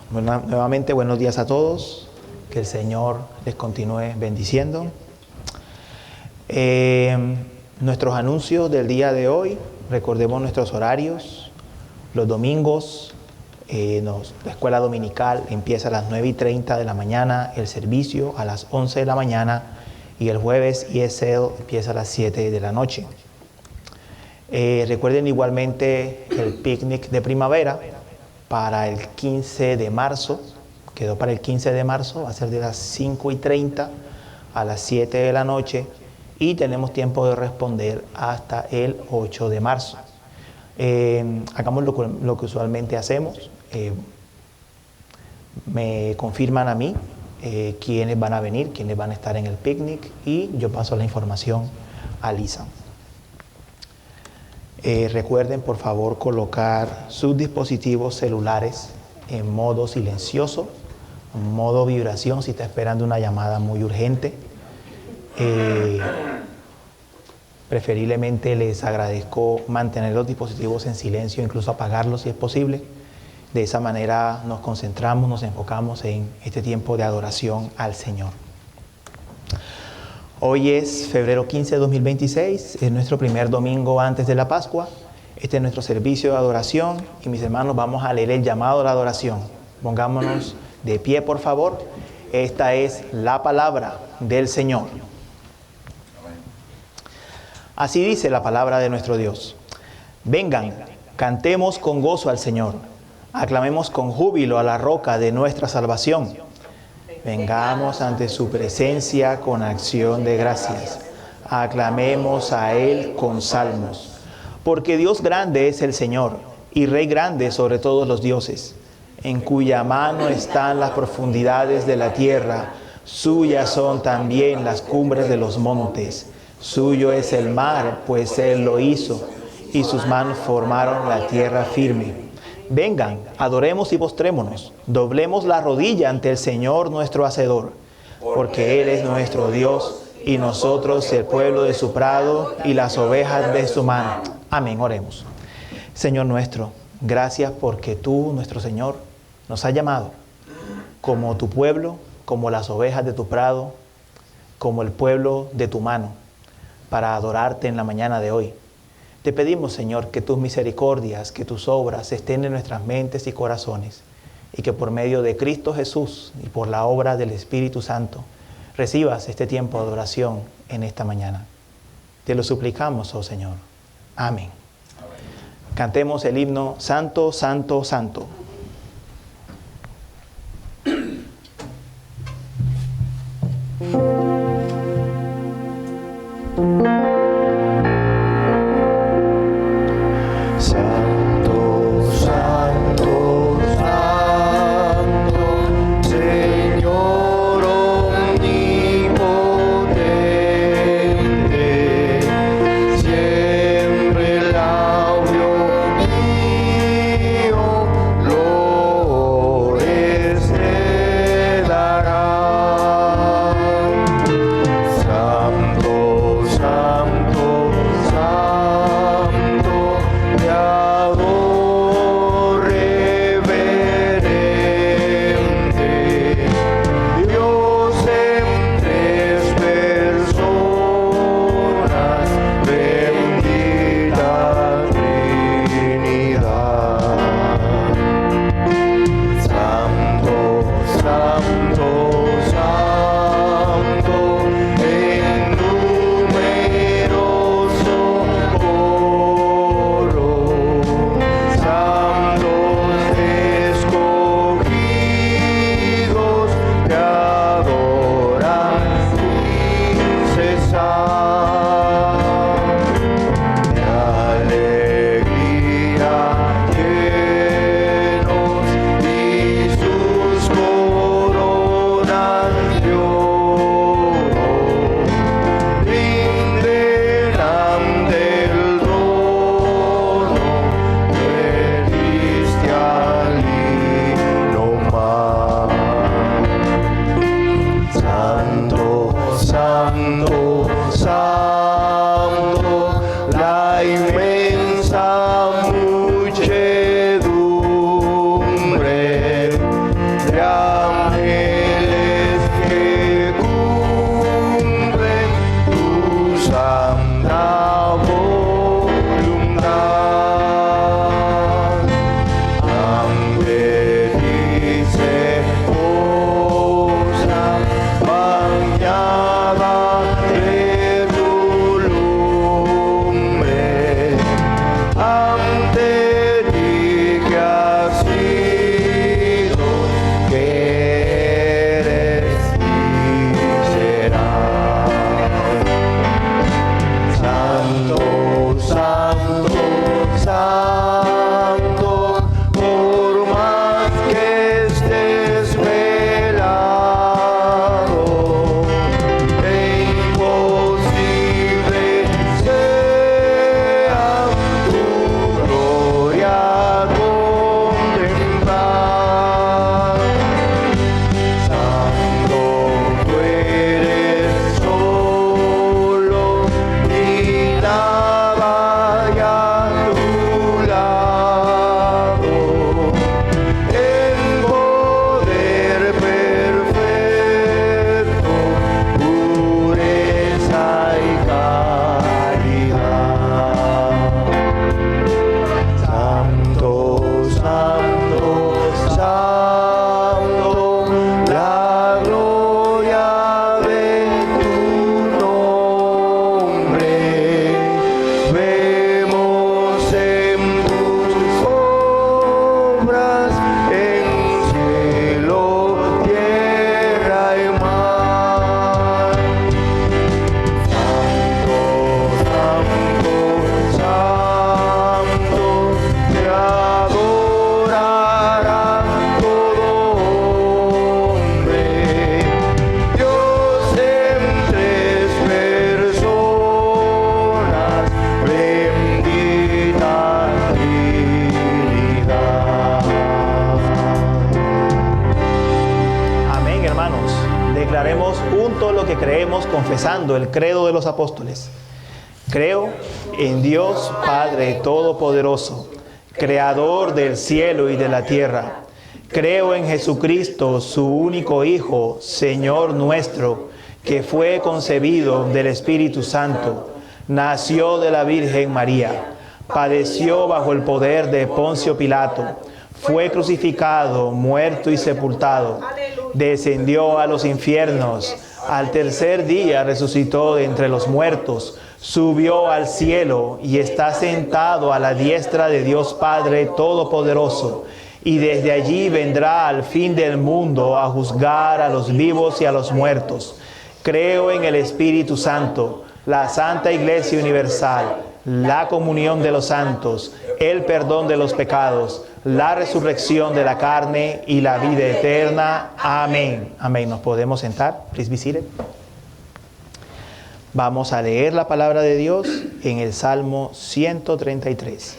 Nuevamente, buenos días a todos. Que el Señor les continúe bendiciendo. Nuestros anuncios del día de hoy, recordemos nuestros horarios. Los domingos, la escuela dominical empieza a las 9:30 de la mañana, el servicio a las 11 de la mañana y el jueves ESL empieza a las 7 de la noche. Recuerden igualmente el picnic de primavera para el 15 de marzo, quedó para el 15 de marzo, va a ser de las 5:30 a las 7 de la noche y tenemos tiempo de responder hasta el 8 de marzo. Hagamos lo que usualmente hacemos, me confirman a mí quiénes van a venir, quiénes van a estar en el picnic y yo paso la información a Lisa. Recuerden por favor colocar sus dispositivos celulares en modo silencioso, en modo vibración si está esperando una llamada muy urgente. Preferiblemente les agradezco mantener los dispositivos en silencio, incluso apagarlos si es posible. De esa manera nos concentramos, nos enfocamos en este tiempo de adoración al Señor. Hoy es febrero 15 de 2026, es nuestro primer domingo antes de la Pascua. Este es nuestro servicio de adoración y mis hermanos vamos a leer el llamado a la adoración. Pongámonos de pie por favor. Esta es la palabra del Señor. Así dice la palabra de nuestro Dios. Vengan, cantemos con gozo al Señor. Aclamemos con júbilo a la roca de nuestra salvación. Vengamos ante su presencia con acción de gracias. Aclamemos a Él con salmos. Porque Dios grande es el Señor, y Rey grande sobre todos los dioses, en cuya mano están las profundidades de la tierra, suyas son también las cumbres de los montes. Suyo es el mar, pues Él lo hizo, y sus manos formaron la tierra firme. Vengan, adoremos y postrémonos, doblemos la rodilla ante el Señor nuestro Hacedor, porque Él es nuestro Dios y nosotros el pueblo de su prado y las ovejas de su mano. Amén, oremos. Señor nuestro, gracias porque tú, nuestro Señor, nos has llamado como tu pueblo, como las ovejas de tu prado, como el pueblo de tu mano, para adorarte en la mañana de hoy. Te pedimos, Señor, que tus misericordias, que tus obras estén en nuestras mentes y corazones y que por medio de Cristo Jesús y por la obra del Espíritu Santo recibas este tiempo de adoración en esta mañana. Te lo suplicamos, oh Señor. Amén. Cantemos el himno Santo, Santo, Santo. Lo declaremos juntos lo que creemos confesando el credo de los apóstoles. Creo en Dios Padre Todopoderoso, Creador del cielo y de la tierra. Creo en Jesucristo, su único Hijo, Señor nuestro, que fue concebido del Espíritu Santo, nació de la Virgen María, padeció bajo el poder de Poncio Pilato, fue crucificado, muerto y sepultado, descendió a los infiernos, al tercer día resucitó de entre los muertos, subió al cielo y está sentado a la diestra de Dios Padre Todopoderoso, y desde allí vendrá al fin del mundo a juzgar a los vivos y a los muertos. Creo en el Espíritu Santo, la Santa Iglesia Universal, la comunión de los santos, el perdón de los pecados, la resurrección de la carne y la vida eterna. Amén. Amén. ¿Nos podemos sentar? Please be seated. Vamos a leer la palabra de Dios en el Salmo 133.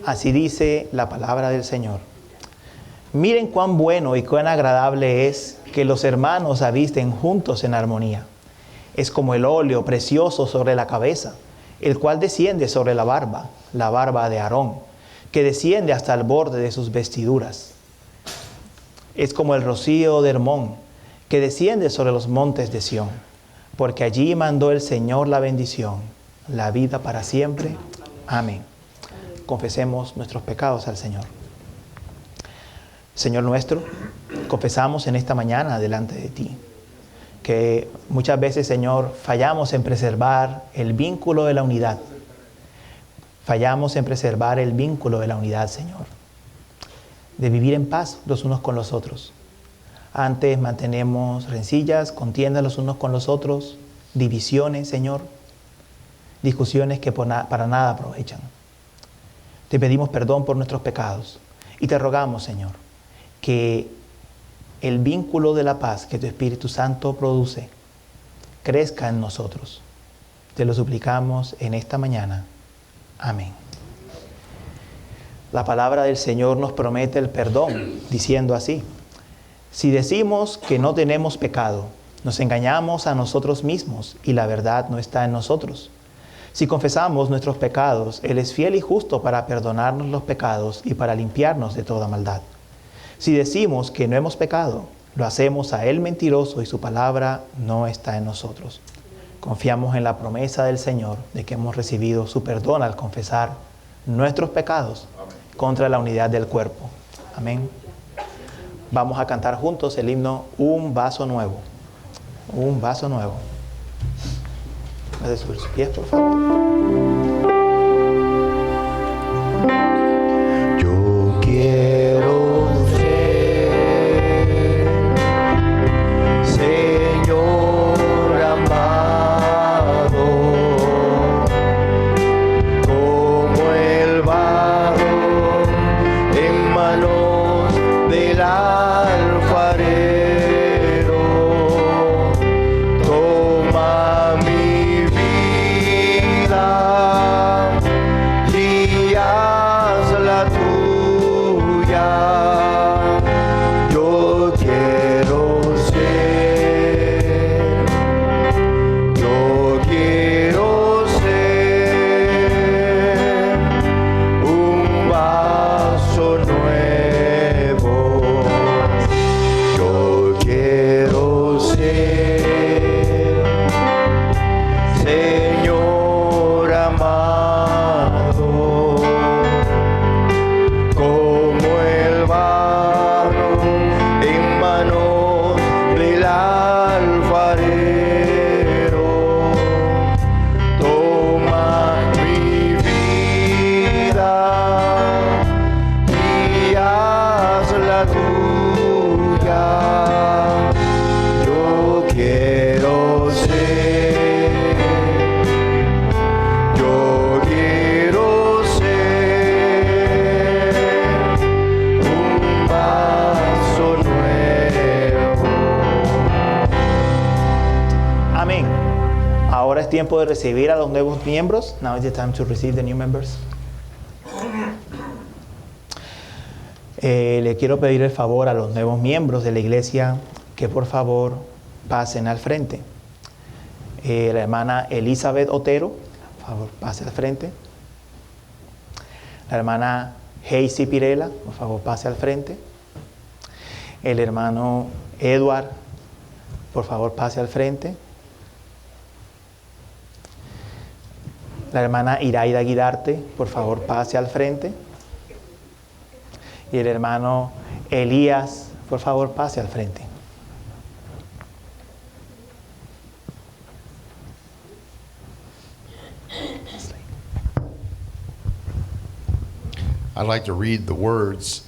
Así dice la palabra del Señor. Miren cuán bueno y cuán agradable es que los hermanos habiten juntos en armonía. Es como el óleo precioso sobre la cabeza, el cual desciende sobre la barba de Aarón, que desciende hasta el borde de sus vestiduras. Es como el rocío de Hermón, que desciende sobre los montes de Sión, porque allí mandó el Señor la bendición, la vida para siempre. Amén. Confesemos nuestros pecados al Señor. Señor nuestro, confesamos en esta mañana delante de ti que muchas veces, Señor, fallamos en preservar el vínculo de la unidad. Fallamos en preservar el vínculo de la unidad, Señor, de vivir en paz los unos con los otros. Antes mantenemos rencillas, contiendas los unos con los otros, divisiones, Señor, discusiones que para nada aprovechan. Te pedimos perdón por nuestros pecados y te rogamos, Señor, que el vínculo de la paz que tu Espíritu Santo produce crezca en nosotros. Te lo suplicamos en esta mañana. Amén. La palabra del Señor nos promete el perdón, diciendo así: si decimos que no tenemos pecado, nos engañamos a nosotros mismos y la verdad no está en nosotros. Si confesamos nuestros pecados, Él es fiel y justo para perdonarnos los pecados y para limpiarnos de toda maldad. Si decimos que no hemos pecado, lo hacemos a Él mentiroso y su palabra no está en nosotros. Confiamos en la promesa del Señor de que hemos recibido su perdón al confesar nuestros pecados contra la unidad del cuerpo. Amén. Vamos a cantar juntos el himno Un Vaso Nuevo. Un vaso nuevo. De sus pies, por favor. Yo quiero tiempo de recibir a los nuevos miembros. Now is the time to receive the new members. Le quiero pedir el favor a los nuevos miembros de la iglesia que por favor pasen al frente. La hermana Elizabeth Otero, por favor, pase al frente. La hermana Heisy Pirela, por favor, pase al frente. El hermano Edward, por favor, pase al frente. La hermana Iraida Guidarte, por favor, pase al frente. Y el hermano Elías, por favor, pase al frente. I'd like to read the words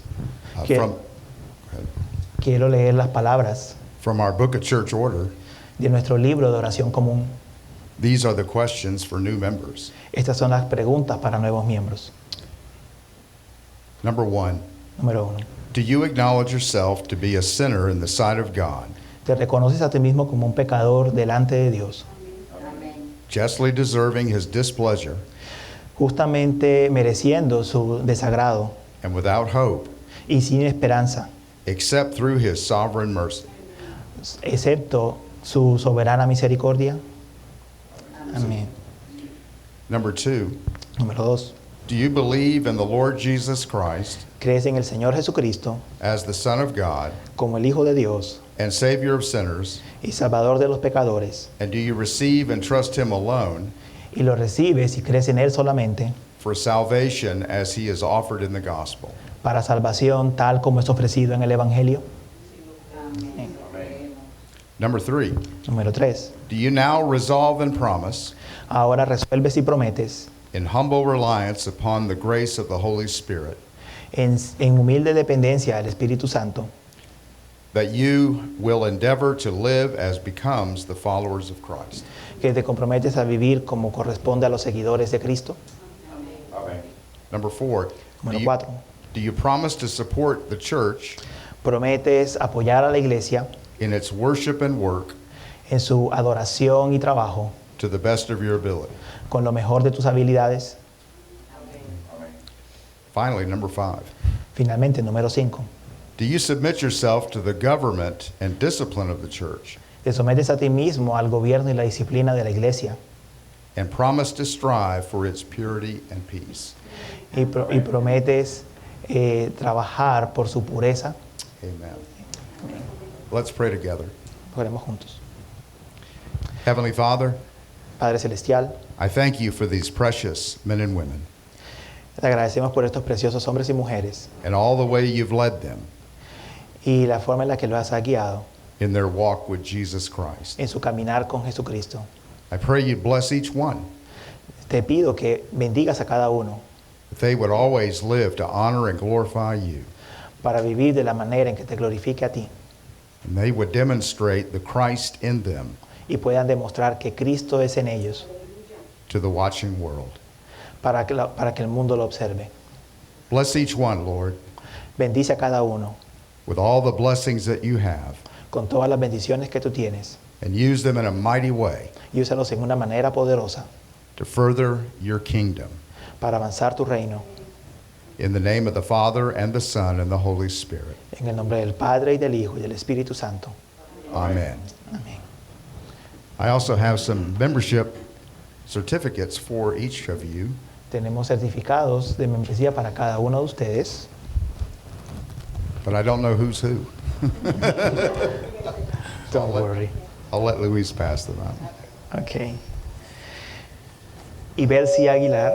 Quiero leer las palabras from our Book of Church Order. de nuestro libro de oración común. These are the questions for new members. Estas son las preguntas para nuevos miembros. Number 1, Número 1. do you acknowledge yourself to be a sinner in the sight of God, ¿Te reconoces a ti mismo como un pecador delante de Dios, justly deserving His displeasure, justamente mereciendo su desagrado and without hope, y sin esperanza, except through His sovereign mercy? excepto su soberana misericordia? Amén. Number 2, Número 2. do you believe in the Lord Jesus Christ ¿Crees en el Señor Jesucristo as the Son of God como el Hijo de Dios and Savior of sinners, y Salvador de los pecadores? and do you receive and trust Him alone Y lo recibes y crees en Él solamente for salvation as He is offered in the gospel? para salvación tal como es ofrecido en el Evangelio? Number 3, Número 3. do you now resolve and promise, Ahora resuelves y prometes in humble reliance upon the grace of the Holy Spirit, en humilde dependencia del Espíritu Santo, that you will endeavor to live as becomes the followers of Christ? que te comprometes a vivir como corresponde a los seguidores de Cristo? Number 4, Número 4. do you promise to support the church Prometes apoyar a la iglesia in its worship and work en su adoración y trabajo to the best of your ability? con lo mejor de tus habilidades? Finally, number 5, Finalmente, número 5. do you submit yourself to the government and discipline of the church Te sometes a ti mismo al gobierno y la disciplina de la iglesia and promise to strive for its purity and peace? y prometes trabajar por su pureza. Amen. Let's pray together. Oremos juntos. Heavenly Father, Padre Celestial, I thank you for these precious men and women te agradecemos por estos preciosos hombres y mujeres and all the way you've led them y la forma en la que los has guiado in their walk with Jesus Christ. en su caminar con Jesucristo. I pray you bless each one, Te pido que bendigas a cada uno that they would always live to honor and glorify you, para vivir de la manera en que te glorifique a ti and they would demonstrate the Christ in them y puedan demostrar que Cristo es en ellos to the watching world. para que el mundo lo observe. Bless each one, Lord, Bendice a cada uno with all the blessings that you have, con todas las bendiciones que tú tienes and use them in a mighty way y úsalos en una manera poderosa to further your kingdom. para avanzar tu reino. In the name of the Father, and the Son, and the Holy Spirit. En el nombre del Padre y del Hijo y del Espíritu Santo. Amen. Amén. I also have some membership certificates for each of you. Tenemos certificados de membresía para cada uno de ustedes, But I don't know who's who. don't worry. I'll let Luis pass them out. Okay. Ibelsi Aguilar.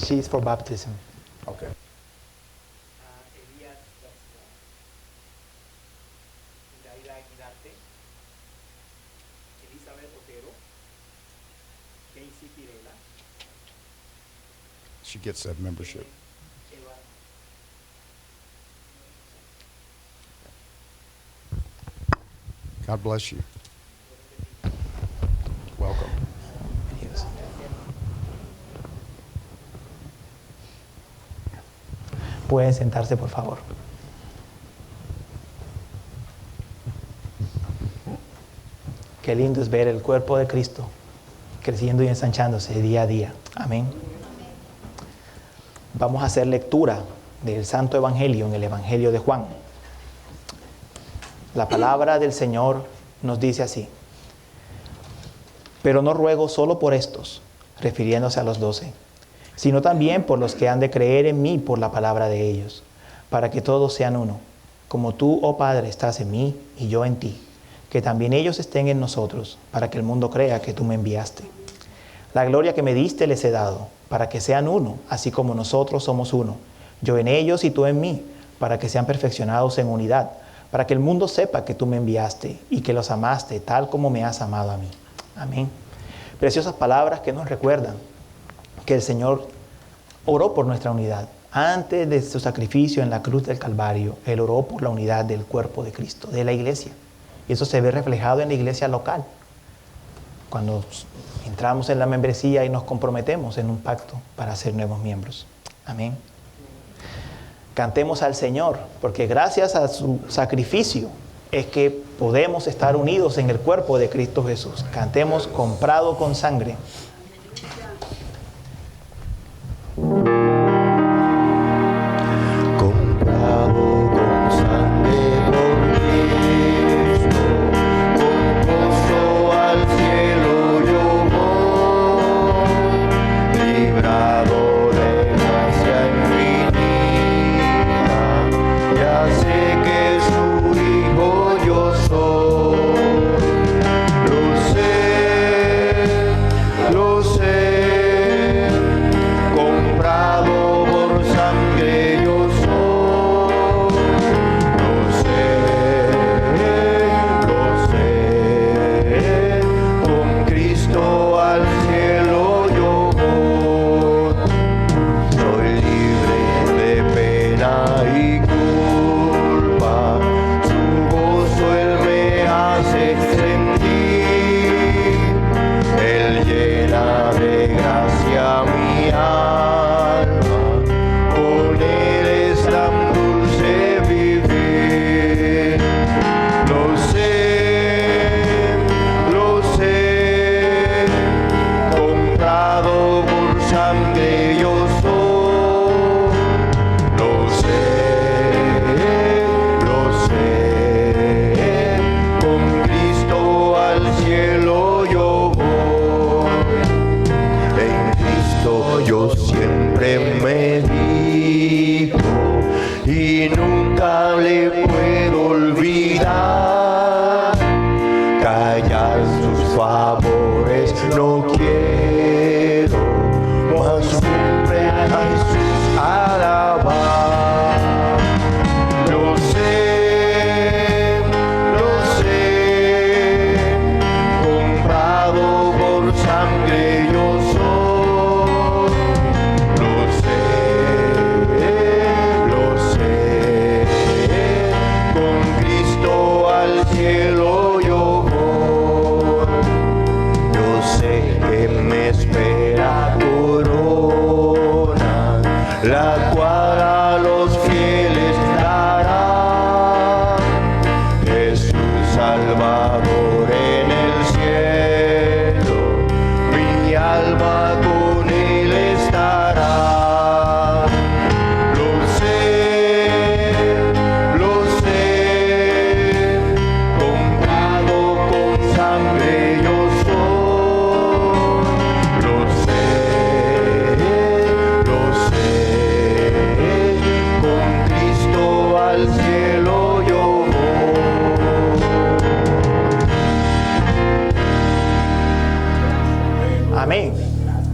She's for baptism. Okay. She gets that membership. God bless you. Welcome. Yes. Pueden sentarse, por favor. Qué lindo es ver el cuerpo de Cristo creciendo y ensanchándose día a día. Amén. Vamos a hacer lectura del Santo Evangelio en el Evangelio de Juan. La palabra del Señor nos dice así: pero no ruego solo por estos, refiriéndose a los 12, sino también por los que han de creer en mí por la palabra de ellos, para que todos sean uno, como tú, oh Padre, estás en mí y yo en ti, que también ellos estén en nosotros, para que el mundo crea que tú me enviaste. La gloria que me diste les he dado, para que sean uno, así como nosotros somos uno, yo en ellos y tú en mí, para que sean perfeccionados en unidad, para que el mundo sepa que tú me enviaste y que los amaste tal como me has amado a mí. Amén. Preciosas palabras que nos recuerdan que el Señor oró por nuestra unidad. Antes de su sacrificio en la cruz del Calvario, Él oró por la unidad del cuerpo de Cristo, de la iglesia. Y eso se ve reflejado en la iglesia local. Cuando entramos en la membresía y nos comprometemos en un pacto para ser nuevos miembros. Amén. Cantemos al Señor, porque gracias a su sacrificio es que podemos estar unidos en el cuerpo de Cristo Jesús. Cantemos comprado con sangre.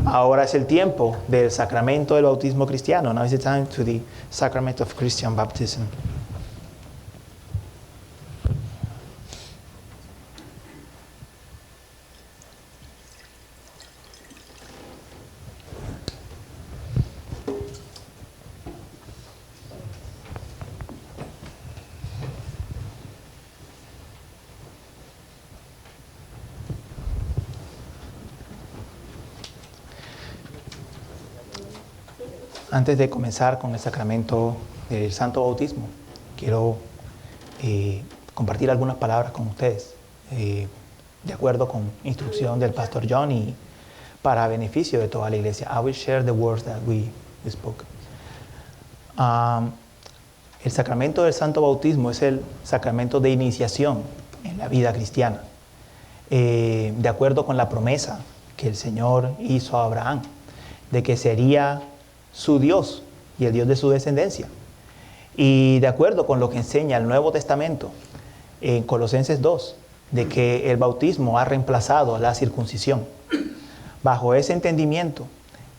Ahora es el tiempo del sacramento del bautismo cristiano. Now is the time to the sacrament of Christian baptism. Antes de comenzar con el sacramento del Santo Bautismo, quiero compartir algunas palabras con ustedes, de acuerdo con instrucción del Pastor John y para beneficio de toda la iglesia. I will share the words that we spoke. El sacramento del santo bautismo es el sacramento de iniciación en la vida cristiana, de acuerdo con la promesa que el Señor hizo a Abraham, de que sería su Dios y el Dios de su descendencia. Y de acuerdo con lo que enseña el Nuevo Testamento en Colosenses 2, de que el bautismo ha reemplazado a la circuncisión. Bajo ese entendimiento,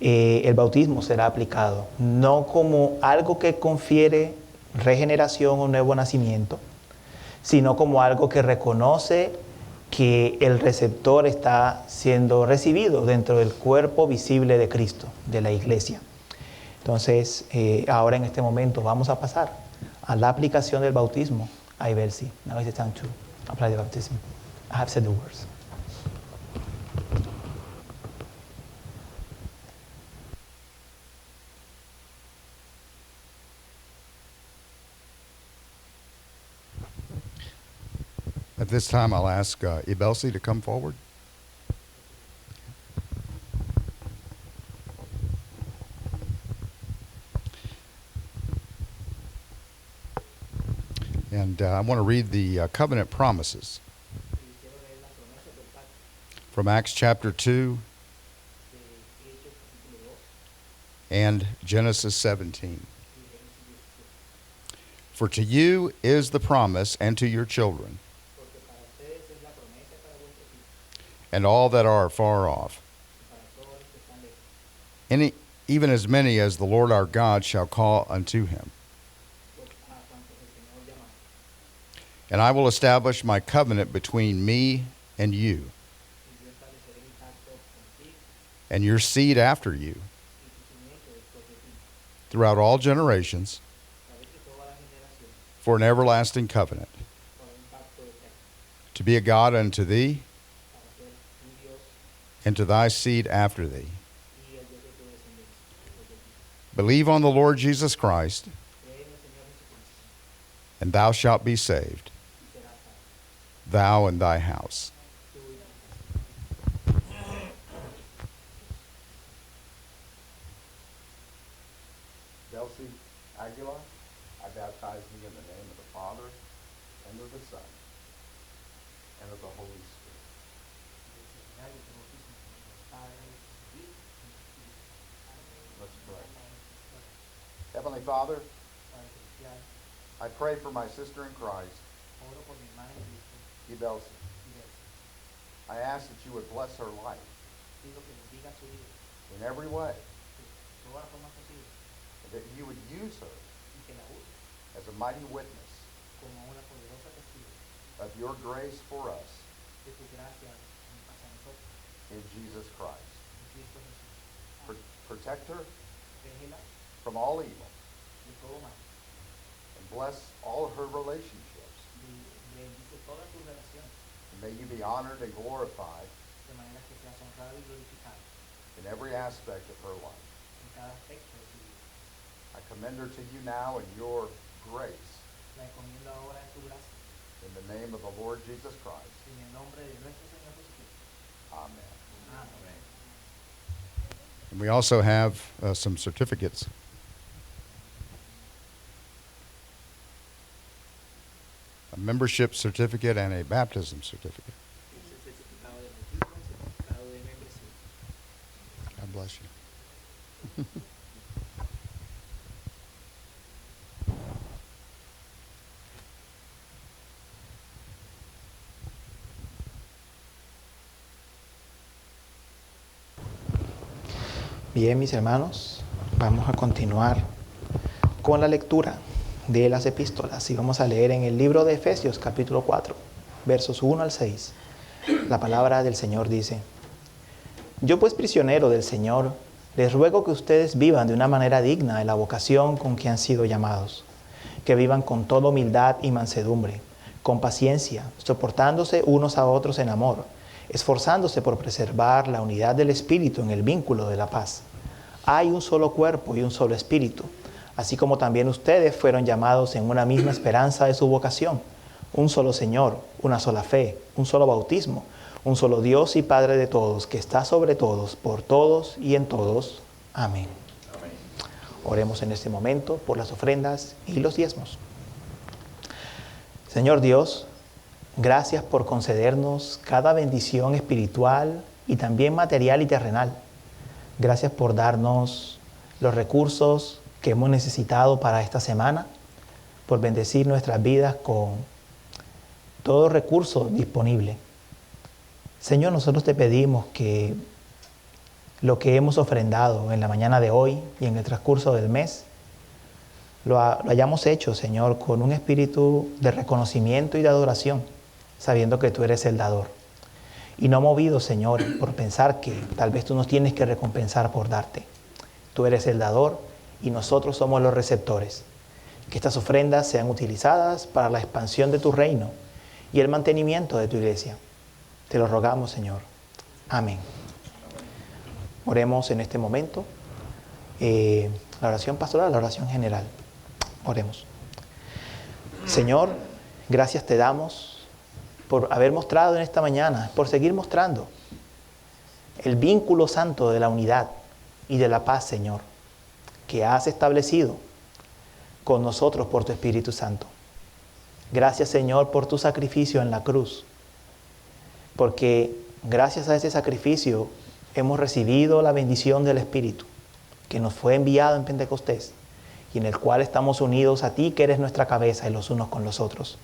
el bautismo será aplicado no como algo que confiere regeneración o nuevo nacimiento, sino como algo que reconoce que el receptor está siendo recibido dentro del cuerpo visible de Cristo, de la iglesia. Entonces, ahora en este momento vamos a pasar a la aplicación del bautismo. I will see. Now is the time to apply the baptism. I have said the words. At this time, I'll ask Ibelsi to come forward. And I want to read the covenant promises from Acts chapter 2 and Genesis 17. For to you is the promise, and to your children, and all that are far off, even as many as the Lord our God shall call unto him. And I will establish my covenant between me and you, and your seed after you, throughout all generations, for an everlasting covenant, to be a God unto thee, and to thy seed after thee. Believe on the Lord Jesus Christ, and thou shalt be saved, thou and thy house. Delcy Aguilar, I baptize thee in the name of the Father, and of the Son, and of the Holy Spirit. Let's pray. Heavenly Father, I pray for my sister in Christ, Ibelsi. I ask that you would bless her life in every way, and that you would use her as a mighty witness of your grace for us in Jesus Christ. Protect her from all evil, and bless all of her relationships. And may you be honored and glorified in every aspect of her life. I commend her to you now in your grace. In the name of the Lord Jesus Christ. Amen. And we also have some certificates. A membership certificate and a baptism certificate. God bless you. Bien, mis hermanos, vamos a continuar con la lectura de las epístolas y vamos a leer en el libro de Efesios capítulo 4, versos 1 al 6. La palabra del Señor dice: Yo pues, prisionero del Señor, les ruego que ustedes vivan de una manera digna de la vocación con que han sido llamados, que vivan con toda humildad y mansedumbre, con paciencia, soportándose unos a otros en amor, esforzándose por preservar la unidad del Espíritu en el vínculo de la paz. Hay un solo cuerpo y un solo Espíritu, así como también ustedes fueron llamados en una misma esperanza de su vocación, un solo Señor, una sola fe, un solo bautismo, un solo Dios y Padre de todos, que está sobre todos, por todos y en todos. Amén. Oremos en este momento por las ofrendas y los diezmos. Señor Dios, gracias por concedernos cada bendición espiritual y también material y terrenal. Gracias por darnos los recursos que hemos necesitado para esta semana, por bendecir nuestras vidas con todo recurso disponible. Señor, nosotros te pedimos que lo que hemos ofrendado en la mañana de hoy y en el transcurso del mes, lo hayamos hecho, Señor, con un espíritu de reconocimiento y de adoración, sabiendo que tú eres el dador. Y no movido, Señor, por pensar que tal vez tú nos tienes que recompensar por darte. Tú eres el dador y nosotros somos los receptores. Que estas ofrendas sean utilizadas para la expansión de tu reino y el mantenimiento de tu iglesia. Te lo rogamos, Señor. Amén. Oremos en este momento. La oración pastoral, la oración general. Oremos. Señor, gracias te damos por haber mostrado en esta mañana, por seguir mostrando el vínculo santo de la unidad y de la paz, Señor, que has establecido con nosotros por tu Espíritu Santo. Gracias, Señor, por tu sacrificio en la cruz, porque gracias a ese sacrificio hemos recibido la bendición del Espíritu, que nos fue enviado en Pentecostés, y en el cual estamos unidos a ti, que eres nuestra cabeza, y los unos con los otros.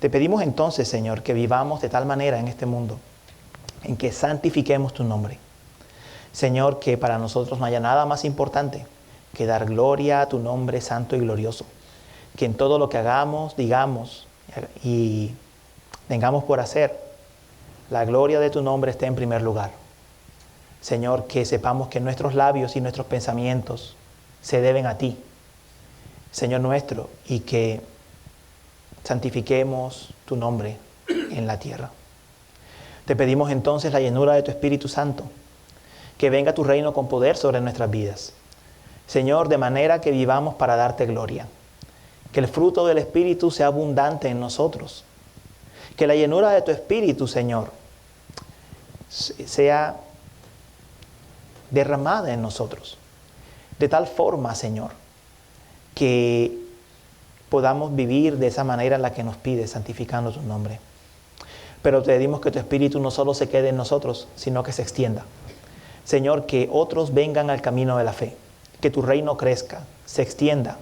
Te pedimos entonces, Señor, que vivamos de tal manera en este mundo, en que santifiquemos tu nombre. Señor, que para nosotros no haya nada más importante que dar gloria a tu nombre santo y glorioso. Que en todo lo que hagamos, digamos y tengamos por hacer, la gloria de tu nombre esté en primer lugar. Señor, que sepamos que nuestros labios y nuestros pensamientos se deben a ti, Señor nuestro, y que santifiquemos tu nombre en la tierra. Te pedimos entonces la llenura de tu Espíritu Santo, que venga tu reino con poder sobre nuestras vidas. Señor, de manera que vivamos para darte gloria. Que el fruto del Espíritu sea abundante en nosotros. Que la llenura de tu Espíritu, Señor, sea derramada en nosotros. De tal forma, Señor, que podamos vivir de esa manera en la que nos pides, santificando tu nombre. Pero te pedimos que tu Espíritu no solo se quede en nosotros, sino que se extienda. Señor, que otros vengan al camino de la fe, que tu reino crezca, se extienda.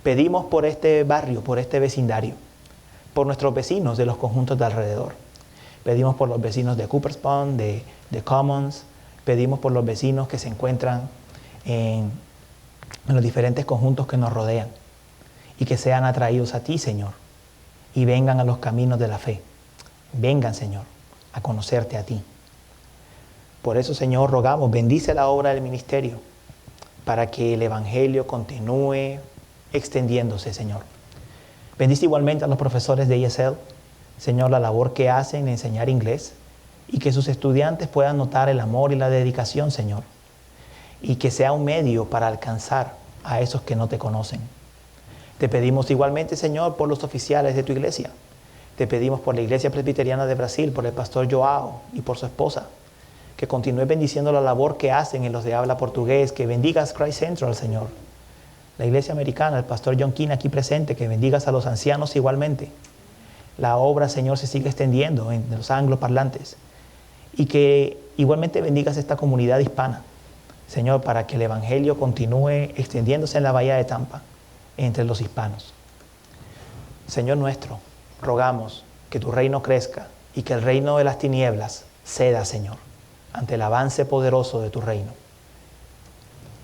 Pedimos por este barrio, por este vecindario, por nuestros vecinos de los conjuntos de alrededor. Pedimos por los vecinos de Cooper's Pond, de Commons. Pedimos por los vecinos que se encuentran en los diferentes conjuntos que nos rodean y que sean atraídos a ti, Señor, y vengan a los caminos de la fe. Vengan, Señor, a conocerte a ti. Por eso, Señor, rogamos, bendice la obra del ministerio para que el Evangelio continúe extendiéndose, Señor. Bendice igualmente a los profesores de ESL, Señor, la labor que hacen en enseñar inglés y que sus estudiantes puedan notar el amor y la dedicación, Señor, y que sea un medio para alcanzar a esos que no te conocen. Te pedimos igualmente, Señor, por los oficiales de tu iglesia. Te pedimos por la Iglesia Presbiteriana de Brasil, por el pastor Joao y por su esposa, que continúe bendiciendo la labor que hacen en los de habla portugués, que bendigas Christ Central, Señor. La Iglesia Americana, el pastor John King aquí presente, que bendigas a los ancianos igualmente. La obra, Señor, se sigue extendiendo en los angloparlantes y que igualmente bendigas esta comunidad hispana, Señor, para que el Evangelio continúe extendiéndose en la bahía de Tampa, entre los hispanos. Señor nuestro, rogamos que tu reino crezca y que el reino de las tinieblas ceda, Señor, ante el avance poderoso de tu reino.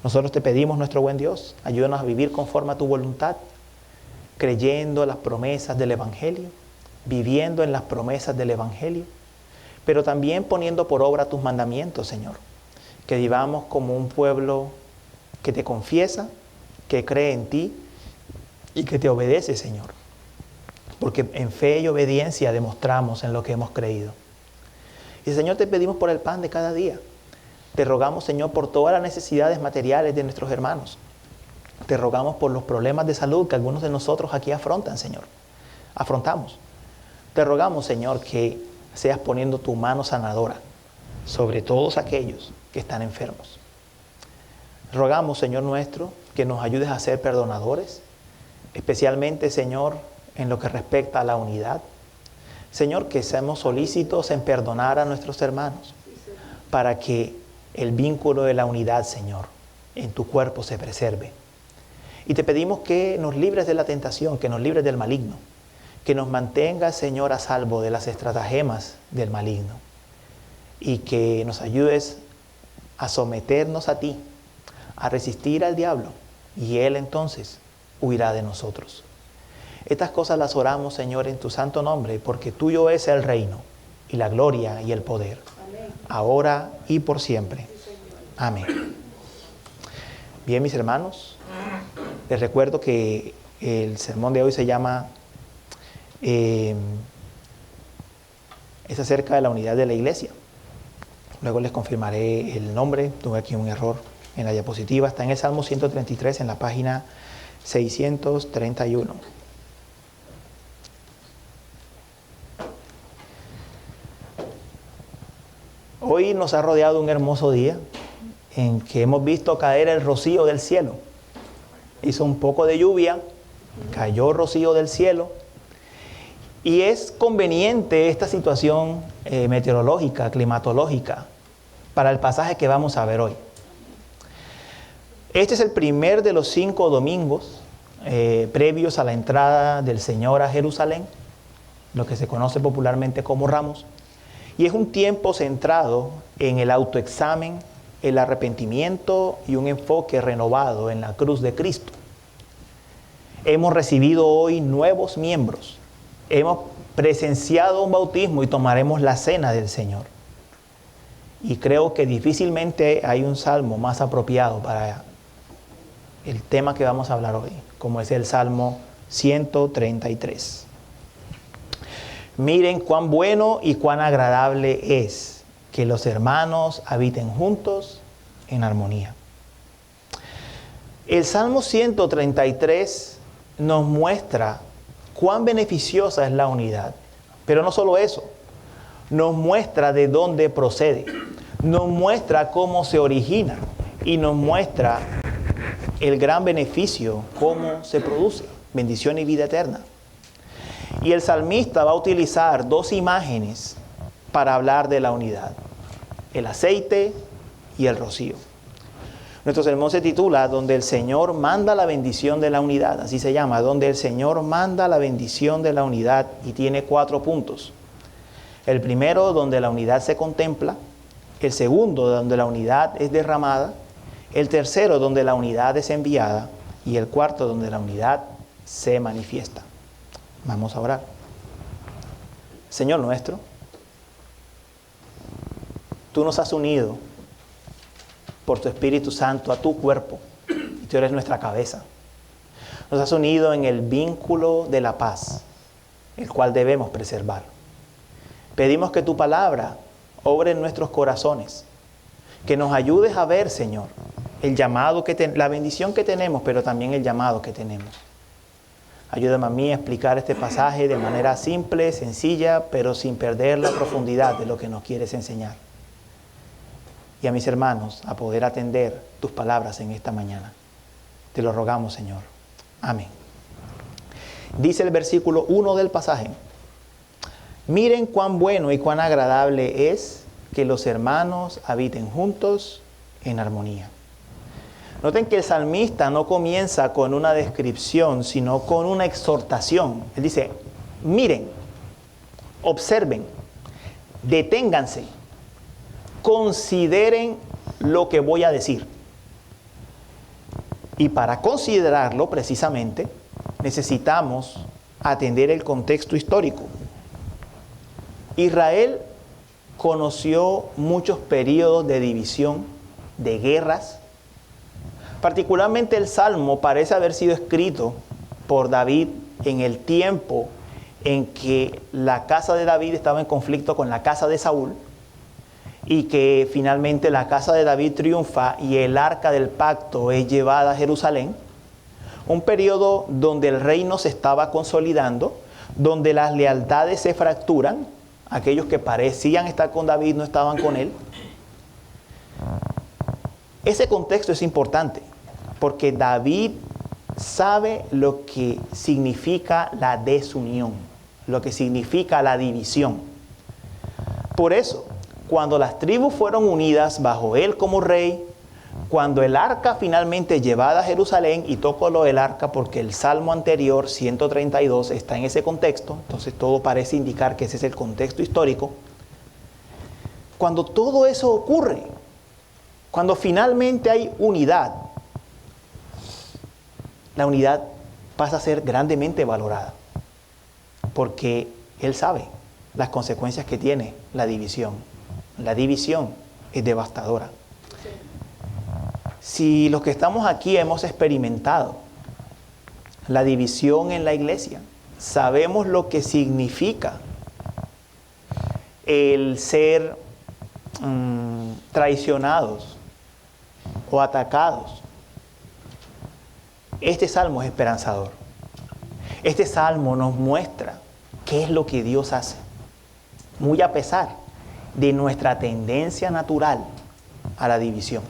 Nosotros te pedimos, nuestro buen Dios, ayúdanos a vivir conforme a tu voluntad, creyendo en las promesas del Evangelio, viviendo en las promesas del Evangelio, pero también poniendo por obra tus mandamientos, Señor. Que vivamos como un pueblo que te confiesa, que cree en ti y que te obedece, Señor. Porque en fe y obediencia demostramos en lo que hemos creído. Y, Señor, te pedimos por el pan de cada día. Te rogamos, Señor, por todas las necesidades materiales de nuestros hermanos. Te rogamos por los problemas de salud que algunos de nosotros aquí afrontan, Señor. Afrontamos. Te rogamos, Señor, que seas poniendo tu mano sanadora sobre todos aquellos que están enfermos. Rogamos, Señor nuestro, que nos ayudes a ser perdonadores, especialmente, Señor, en lo que respecta a la unidad. Señor, que seamos solícitos en perdonar a nuestros hermanos, para que el vínculo de la unidad, Señor, en tu cuerpo se preserve. Y te pedimos que nos libres de la tentación, que nos libres del maligno, que nos mantengas, Señor, a salvo de las estratagemas del maligno, y que nos ayudes a someternos a ti, a resistir al diablo, y él entonces huirá de nosotros. Estas cosas las oramos, Señor, en tu santo nombre, porque tuyo es el reino, y la gloria y el poder, ahora y por siempre. Amén. Bien, mis hermanos, les recuerdo que el sermón de hoy se llama es acerca de la unidad de la iglesia. Luego les confirmaré el nombre. Tuve aquí un error en la diapositiva. Está en el Salmo 133, en la página 631. Hoy nos ha rodeado un hermoso día en que hemos visto caer el rocío del cielo. Hizo un poco de lluvia, cayó rocío del cielo, y es conveniente esta situación meteorológica, climatológica, para el pasaje que vamos a ver hoy. Este es el primer de los 5 domingos previos a la entrada del Señor a Jerusalén, lo que se conoce popularmente como Ramos, y es un tiempo centrado en el autoexamen, el arrepentimiento y un enfoque renovado en la cruz de Cristo. Hemos recibido hoy nuevos miembros, hemos presenciado un bautismo y tomaremos la cena del Señor. Y creo que difícilmente hay un salmo más apropiado para el tema que vamos a hablar hoy, como es el Salmo 133. Miren cuán bueno y cuán agradable es que los hermanos habiten juntos en armonía. El Salmo 133 nos muestra cuán beneficiosa es la unidad. Pero no solo eso, nos muestra de dónde procede, nos muestra cómo se origina y nos muestra el gran beneficio, cómo se produce, bendición y vida eterna. Y el salmista va a utilizar 2 imágenes para hablar de la unidad: el aceite y el rocío. Nuestro sermón se titula Donde el Señor manda la bendición de la unidad, así se llama, Donde el Señor manda la bendición de la unidad, y tiene 4 puntos. El primero, donde la unidad se contempla; el segundo, donde la unidad es derramada; el tercero, donde la unidad es enviada; y el cuarto, donde la unidad se manifiesta. Vamos a orar. Señor nuestro, tú nos has unido por tu Espíritu Santo a tu cuerpo, y tú eres nuestra cabeza. Nos has unido en el vínculo de la paz, el cual debemos preservar. Pedimos que tu palabra obre en nuestros corazones, que nos ayudes a ver, Señor, el llamado la bendición que tenemos, pero también el llamado que tenemos. Ayúdame a mí a explicar este pasaje de manera simple, sencilla, pero sin perder la profundidad de lo que nos quieres enseñar. Y a mis hermanos a poder atender tus palabras en esta mañana. Te lo rogamos, Señor. Amén. Dice el versículo 1 del pasaje: miren cuán bueno y cuán agradable es que los hermanos habiten juntos en armonía. Noten que el salmista no comienza con una descripción, sino con una exhortación. Él dice: miren, observen, deténganse, consideren lo que voy a decir. Y para considerarlo precisamente, necesitamos atender el contexto histórico. Israel conoció muchos periodos de división, de guerras. Particularmente el Salmo parece haber sido escrito por David en el tiempo en que la casa de David estaba en conflicto con la casa de Saúl, y que finalmente la casa de David triunfa y el arca del pacto es llevada a Jerusalén. Un periodo donde el reino se estaba consolidando, donde las lealtades se fracturan. Aquellos que parecían estar con David no estaban con él. Ese contexto es importante porque David sabe lo que significa la desunión, lo que significa la división. Por eso, cuando las tribus fueron unidas bajo él como rey, cuando el arca finalmente llevada a Jerusalén, y toco lo del arca porque el salmo anterior, 132, está en ese contexto, entonces todo parece indicar que ese es el contexto histórico. Cuando todo eso ocurre, cuando finalmente hay unidad, la unidad pasa a ser grandemente valorada, porque él sabe las consecuencias que tiene la división. La división es devastadora. Si los que estamos aquí hemos experimentado la división en la iglesia, sabemos lo que significa el ser traicionados o atacados. Este salmo es esperanzador. Este salmo nos muestra qué es lo que Dios hace, muy a pesar de nuestra tendencia natural a la división.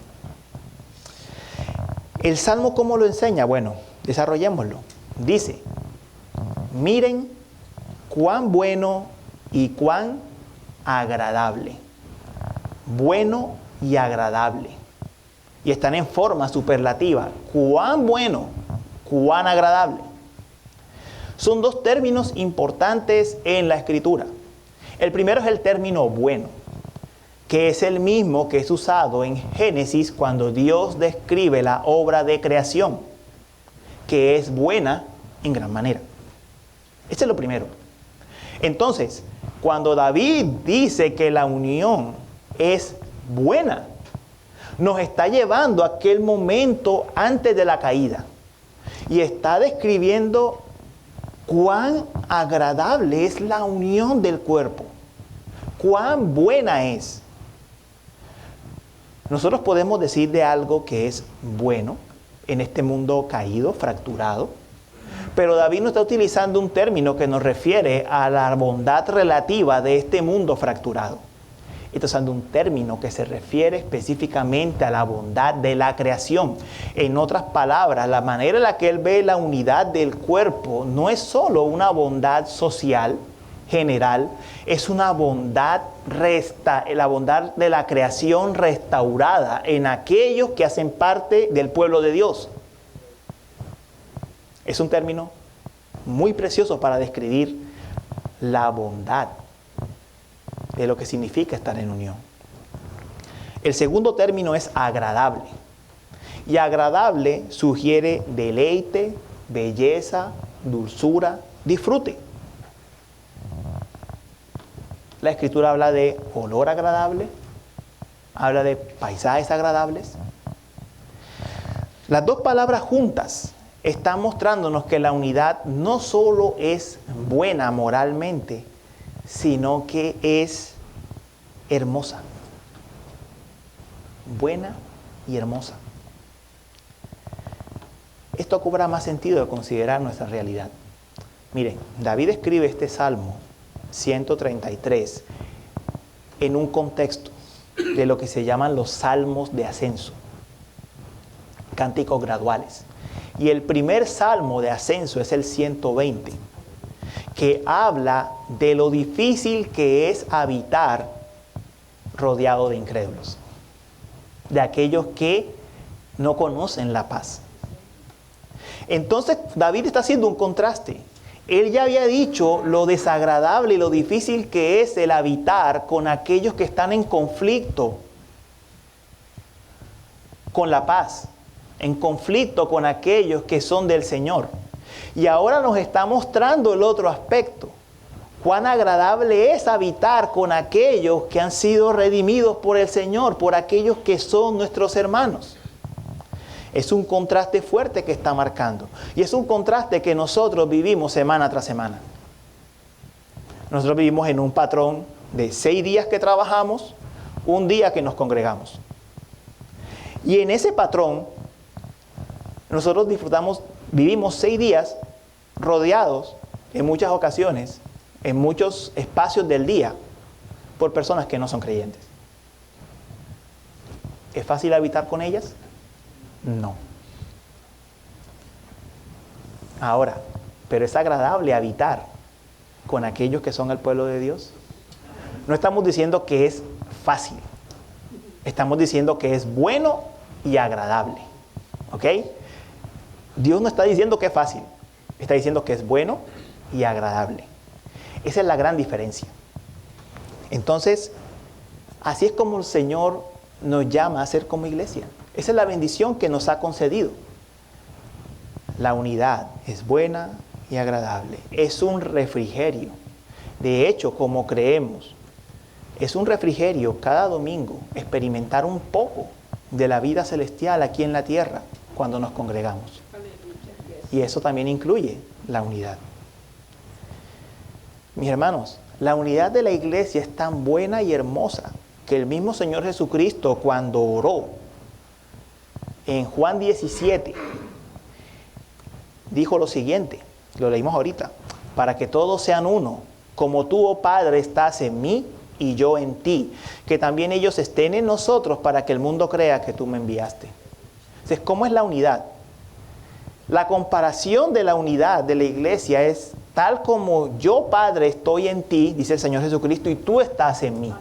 ¿El salmo cómo lo enseña? Bueno, desarrollémoslo. Dice, miren cuán bueno y cuán agradable. Bueno y agradable. Y están en forma superlativa. Cuán bueno, cuán agradable. Son dos términos importantes en la Escritura. El primero es el término bueno, que es el mismo que es usado en Génesis cuando Dios describe la obra de creación, que es buena en gran manera. Este es lo primero. Entonces, cuando David dice que la unión es buena, nos está llevando a aquel momento antes de la caída y está describiendo cuán agradable es la unión del cuerpo, cuán buena es. Nosotros podemos decir de algo que es bueno en este mundo caído, fracturado, pero David no está utilizando un término que nos refiere a la bondad relativa de este mundo fracturado. Está usando un término que se refiere específicamente a la bondad de la creación. En otras palabras, la manera en la que él ve la unidad del cuerpo no es solo una bondad social, general, es una bondad, la bondad de la creación restaurada en aquellos que hacen parte del pueblo de Dios. Es un término muy precioso para describir la bondad de lo que significa estar en unión. El segundo término es agradable. Y agradable sugiere deleite, belleza, dulzura, disfrute. La Escritura habla de olor agradable, habla de paisajes agradables. Las dos palabras juntas están mostrándonos que la unidad no solo es buena moralmente, sino que es hermosa. Buena y hermosa. Esto cobra más sentido de considerar nuestra realidad. Miren, David escribe este Salmo 133 en un contexto de lo que se llaman los salmos de ascenso, cánticos graduales. Y el primer salmo de ascenso es el 120, que habla de lo difícil que es habitar rodeado de incrédulos, de aquellos que no conocen la paz. Entonces David está haciendo un contraste. Él ya había dicho lo desagradable y lo difícil que es el habitar con aquellos que están en conflicto con la paz, en conflicto con aquellos que son del Señor. Y ahora nos está mostrando el otro aspecto. Cuán agradable es habitar con aquellos que han sido redimidos por el Señor, por aquellos que son nuestros hermanos. Es un contraste fuerte que está marcando. Y es un contraste que nosotros vivimos semana tras semana. Nosotros vivimos en un patrón de 6 días que trabajamos, 1 día que nos congregamos. Y en ese patrón, nosotros vivimos 6 días rodeados en muchas ocasiones, en muchos espacios del día, por personas que no son creyentes. ¿Es fácil habitar con ellas? No. Ahora, ¿pero es agradable habitar con aquellos que son el pueblo de Dios? No estamos diciendo que es fácil. Estamos diciendo que es bueno y agradable. ¿Ok? Dios no está diciendo que es fácil. Está diciendo que es bueno y agradable. Esa es la gran diferencia. Entonces, así es como el Señor nos llama a ser como iglesia. Esa es la bendición que nos ha concedido. La unidad es buena y agradable. Es un refrigerio. De hecho, como creemos, es un refrigerio cada domingo experimentar un poco de la vida celestial aquí en la tierra cuando nos congregamos. Y eso también incluye la unidad. Mis hermanos, la unidad de la iglesia es tan buena y hermosa que el mismo Señor Jesucristo, cuando oró en Juan 17, dijo lo siguiente, lo leímos ahorita: para que todos sean uno, como tú, oh Padre, estás en mí y yo en ti, que también ellos estén en nosotros para que el mundo crea que tú me enviaste. Entonces, ¿cómo es la unidad? La comparación de la unidad de la iglesia es tal como yo, Padre, estoy en ti, dice el Señor Jesucristo, y tú estás en mí.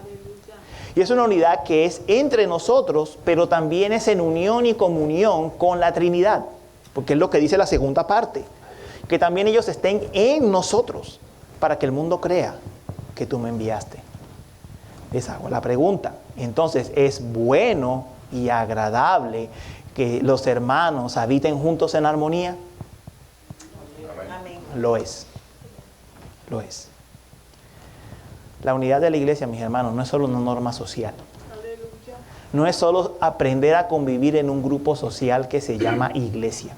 Y es una unidad que es entre nosotros, pero también es en unión y comunión con la Trinidad, porque es lo que dice la segunda parte, que también ellos estén en nosotros para que el mundo crea que tú me enviaste. Les hago la pregunta. Entonces, ¿es bueno y agradable que los hermanos habiten juntos en armonía? Amén. Lo es. Lo es. La unidad de la iglesia, mis hermanos, no es solo una norma social. No es solo aprender a convivir en un grupo social que se llama iglesia.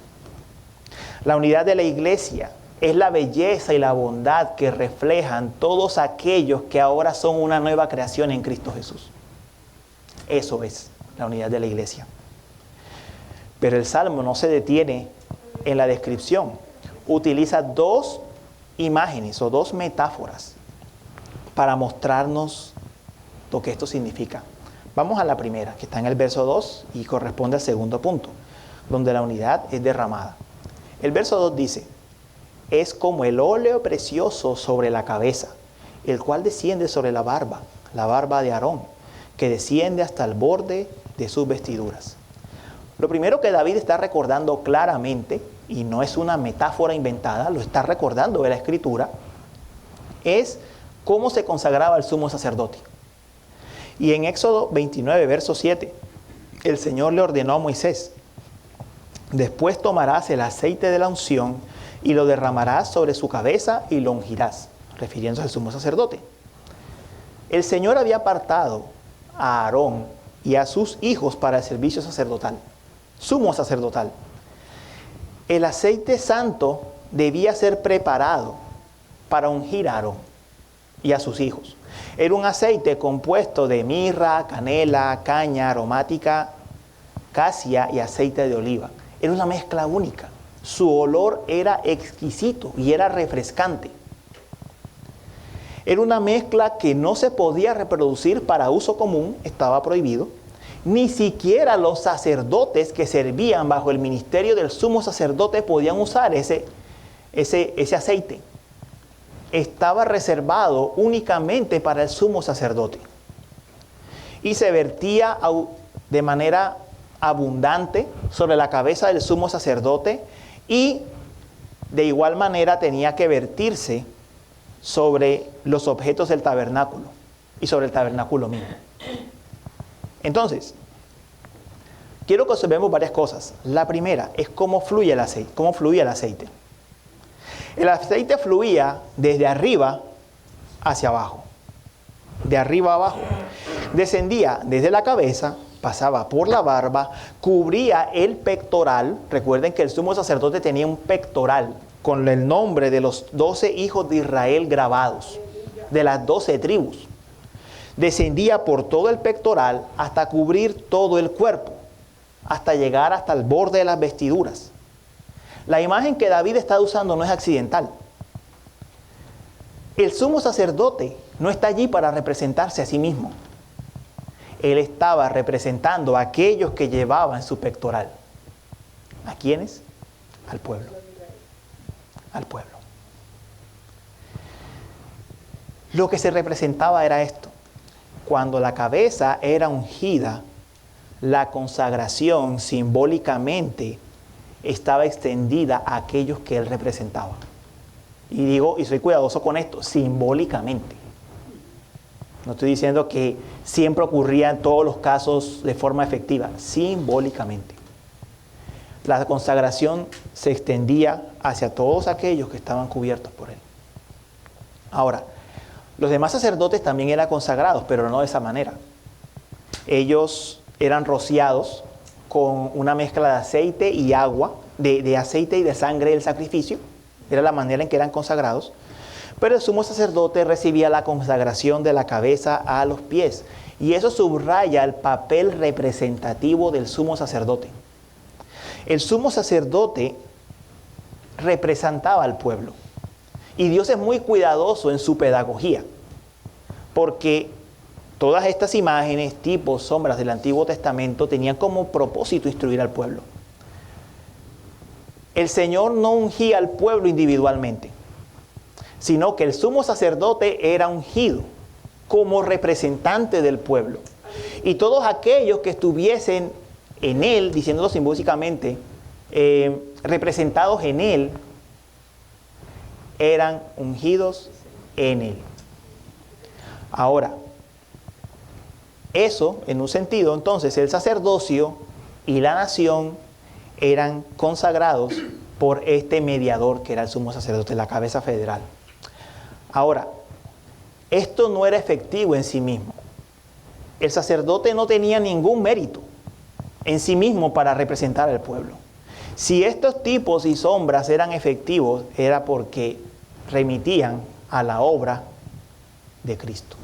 La unidad de la iglesia es la belleza y la bondad que reflejan todos aquellos que ahora son una nueva creación en Cristo Jesús. Eso es la unidad de la iglesia. Pero el Salmo no se detiene en la descripción. Utiliza dos imágenes o dos metáforas para mostrarnos lo que esto significa. Vamos a la primera, que está en el verso 2 y corresponde al segundo punto, donde la unidad es derramada. El verso 2 dice: es como el óleo precioso sobre la cabeza, el cual desciende sobre la barba de Aarón, que desciende hasta el borde de sus vestiduras. Lo primero que David está recordando claramente, y no es una metáfora inventada, lo está recordando de la Escritura, es cómo se consagraba el sumo sacerdote. Y en Éxodo 29, verso 7, el Señor le ordenó a Moisés: después tomarás el aceite de la unción y lo derramarás sobre su cabeza y lo ungirás, refiriéndose al sumo sacerdote. El Señor había apartado a Aarón y a sus hijos para el servicio sacerdotal, sumo sacerdotal. El aceite santo debía ser preparado para ungir a Aarón y a sus hijos. Era un aceite compuesto de mirra, canela, caña aromática, casia y aceite de oliva. Era una mezcla única. Su olor era exquisito y era refrescante. Era una mezcla que no se podía reproducir para uso común, estaba prohibido. Ni siquiera los sacerdotes que servían bajo el ministerio del sumo sacerdote podían usar ese aceite. Estaba reservado únicamente para el sumo sacerdote. Y se vertía de manera abundante sobre la cabeza del sumo sacerdote, y de igual manera tenía que vertirse sobre los objetos del tabernáculo y sobre el tabernáculo mismo. Entonces, quiero que observemos varias cosas. La primera es cómo fluye el aceite, cómo fluía el aceite. El aceite fluía desde arriba hacia abajo, de arriba a abajo. Descendía desde la cabeza, pasaba por la barba, cubría el pectoral. Recuerden que el sumo sacerdote tenía un pectoral con el nombre de los 12 hijos de Israel grabados, de las 12 tribus. Descendía por todo el pectoral hasta cubrir todo el cuerpo, hasta llegar hasta el borde de las vestiduras. La imagen que David está usando no es accidental. El sumo sacerdote no está allí para representarse a sí mismo. Él estaba representando a aquellos que llevaban su pectoral. ¿A quiénes? Al pueblo. Al pueblo. Lo que se representaba era esto. Cuando la cabeza era ungida, la consagración simbólicamente estaba extendida a aquellos que él representaba. Y digo, y soy cuidadoso con esto, simbólicamente. No estoy diciendo que siempre ocurría en todos los casos de forma efectiva, simbólicamente. La consagración se extendía hacia todos aquellos que estaban cubiertos por él. Ahora, los demás sacerdotes también eran consagrados, pero no de esa manera. Ellos eran rociados con una mezcla de aceite y agua, de aceite y de sangre del sacrificio. Era la manera en que eran consagrados. Pero el sumo sacerdote recibía la consagración de la cabeza a los pies. Y eso subraya el papel representativo del sumo sacerdote. El sumo sacerdote representaba al pueblo. Y Dios es muy cuidadoso en su pedagogía. Porque todas estas imágenes, tipos, sombras del Antiguo Testamento tenían como propósito instruir al pueblo. El Señor no ungía al pueblo individualmente, sino que el sumo sacerdote era ungido como representante del pueblo. Y todos aquellos que estuviesen en él, diciéndolo simbólicamente, representados en él, eran ungidos en él. Ahora, eso, en un sentido, entonces, el sacerdocio y la nación eran consagrados por este mediador que era el sumo sacerdote, la cabeza federal. Ahora, esto no era efectivo en sí mismo. El sacerdote no tenía ningún mérito en sí mismo para representar al pueblo. Si estos tipos y sombras eran efectivos, era porque remitían a la obra de Cristo.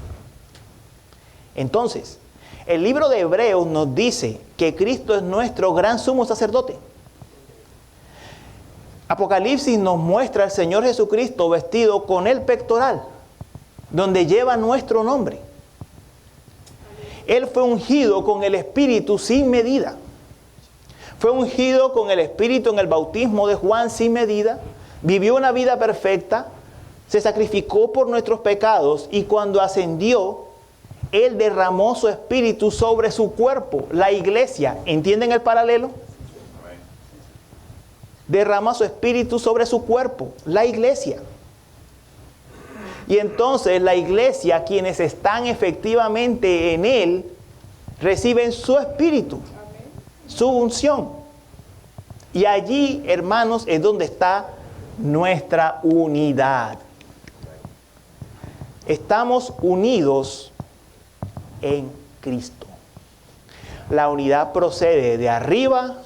Entonces, el libro de Hebreos nos dice que Cristo es nuestro gran sumo sacerdote. Apocalipsis nos muestra al Señor Jesucristo vestido con el pectoral, donde lleva nuestro nombre. Él fue ungido con el Espíritu sin medida. Fue ungido con el Espíritu en el bautismo de Juan sin medida. Vivió una vida perfecta. Se sacrificó por nuestros pecados y cuando ascendió, Él derramó su Espíritu sobre su cuerpo, la iglesia. ¿Entienden el paralelo? Derrama su Espíritu sobre su cuerpo, la iglesia. Y entonces la iglesia, quienes están efectivamente en Él, reciben su Espíritu, su unción. Y allí, hermanos, es donde está nuestra unidad. Estamos unidos en Cristo. La unidad procede de arriba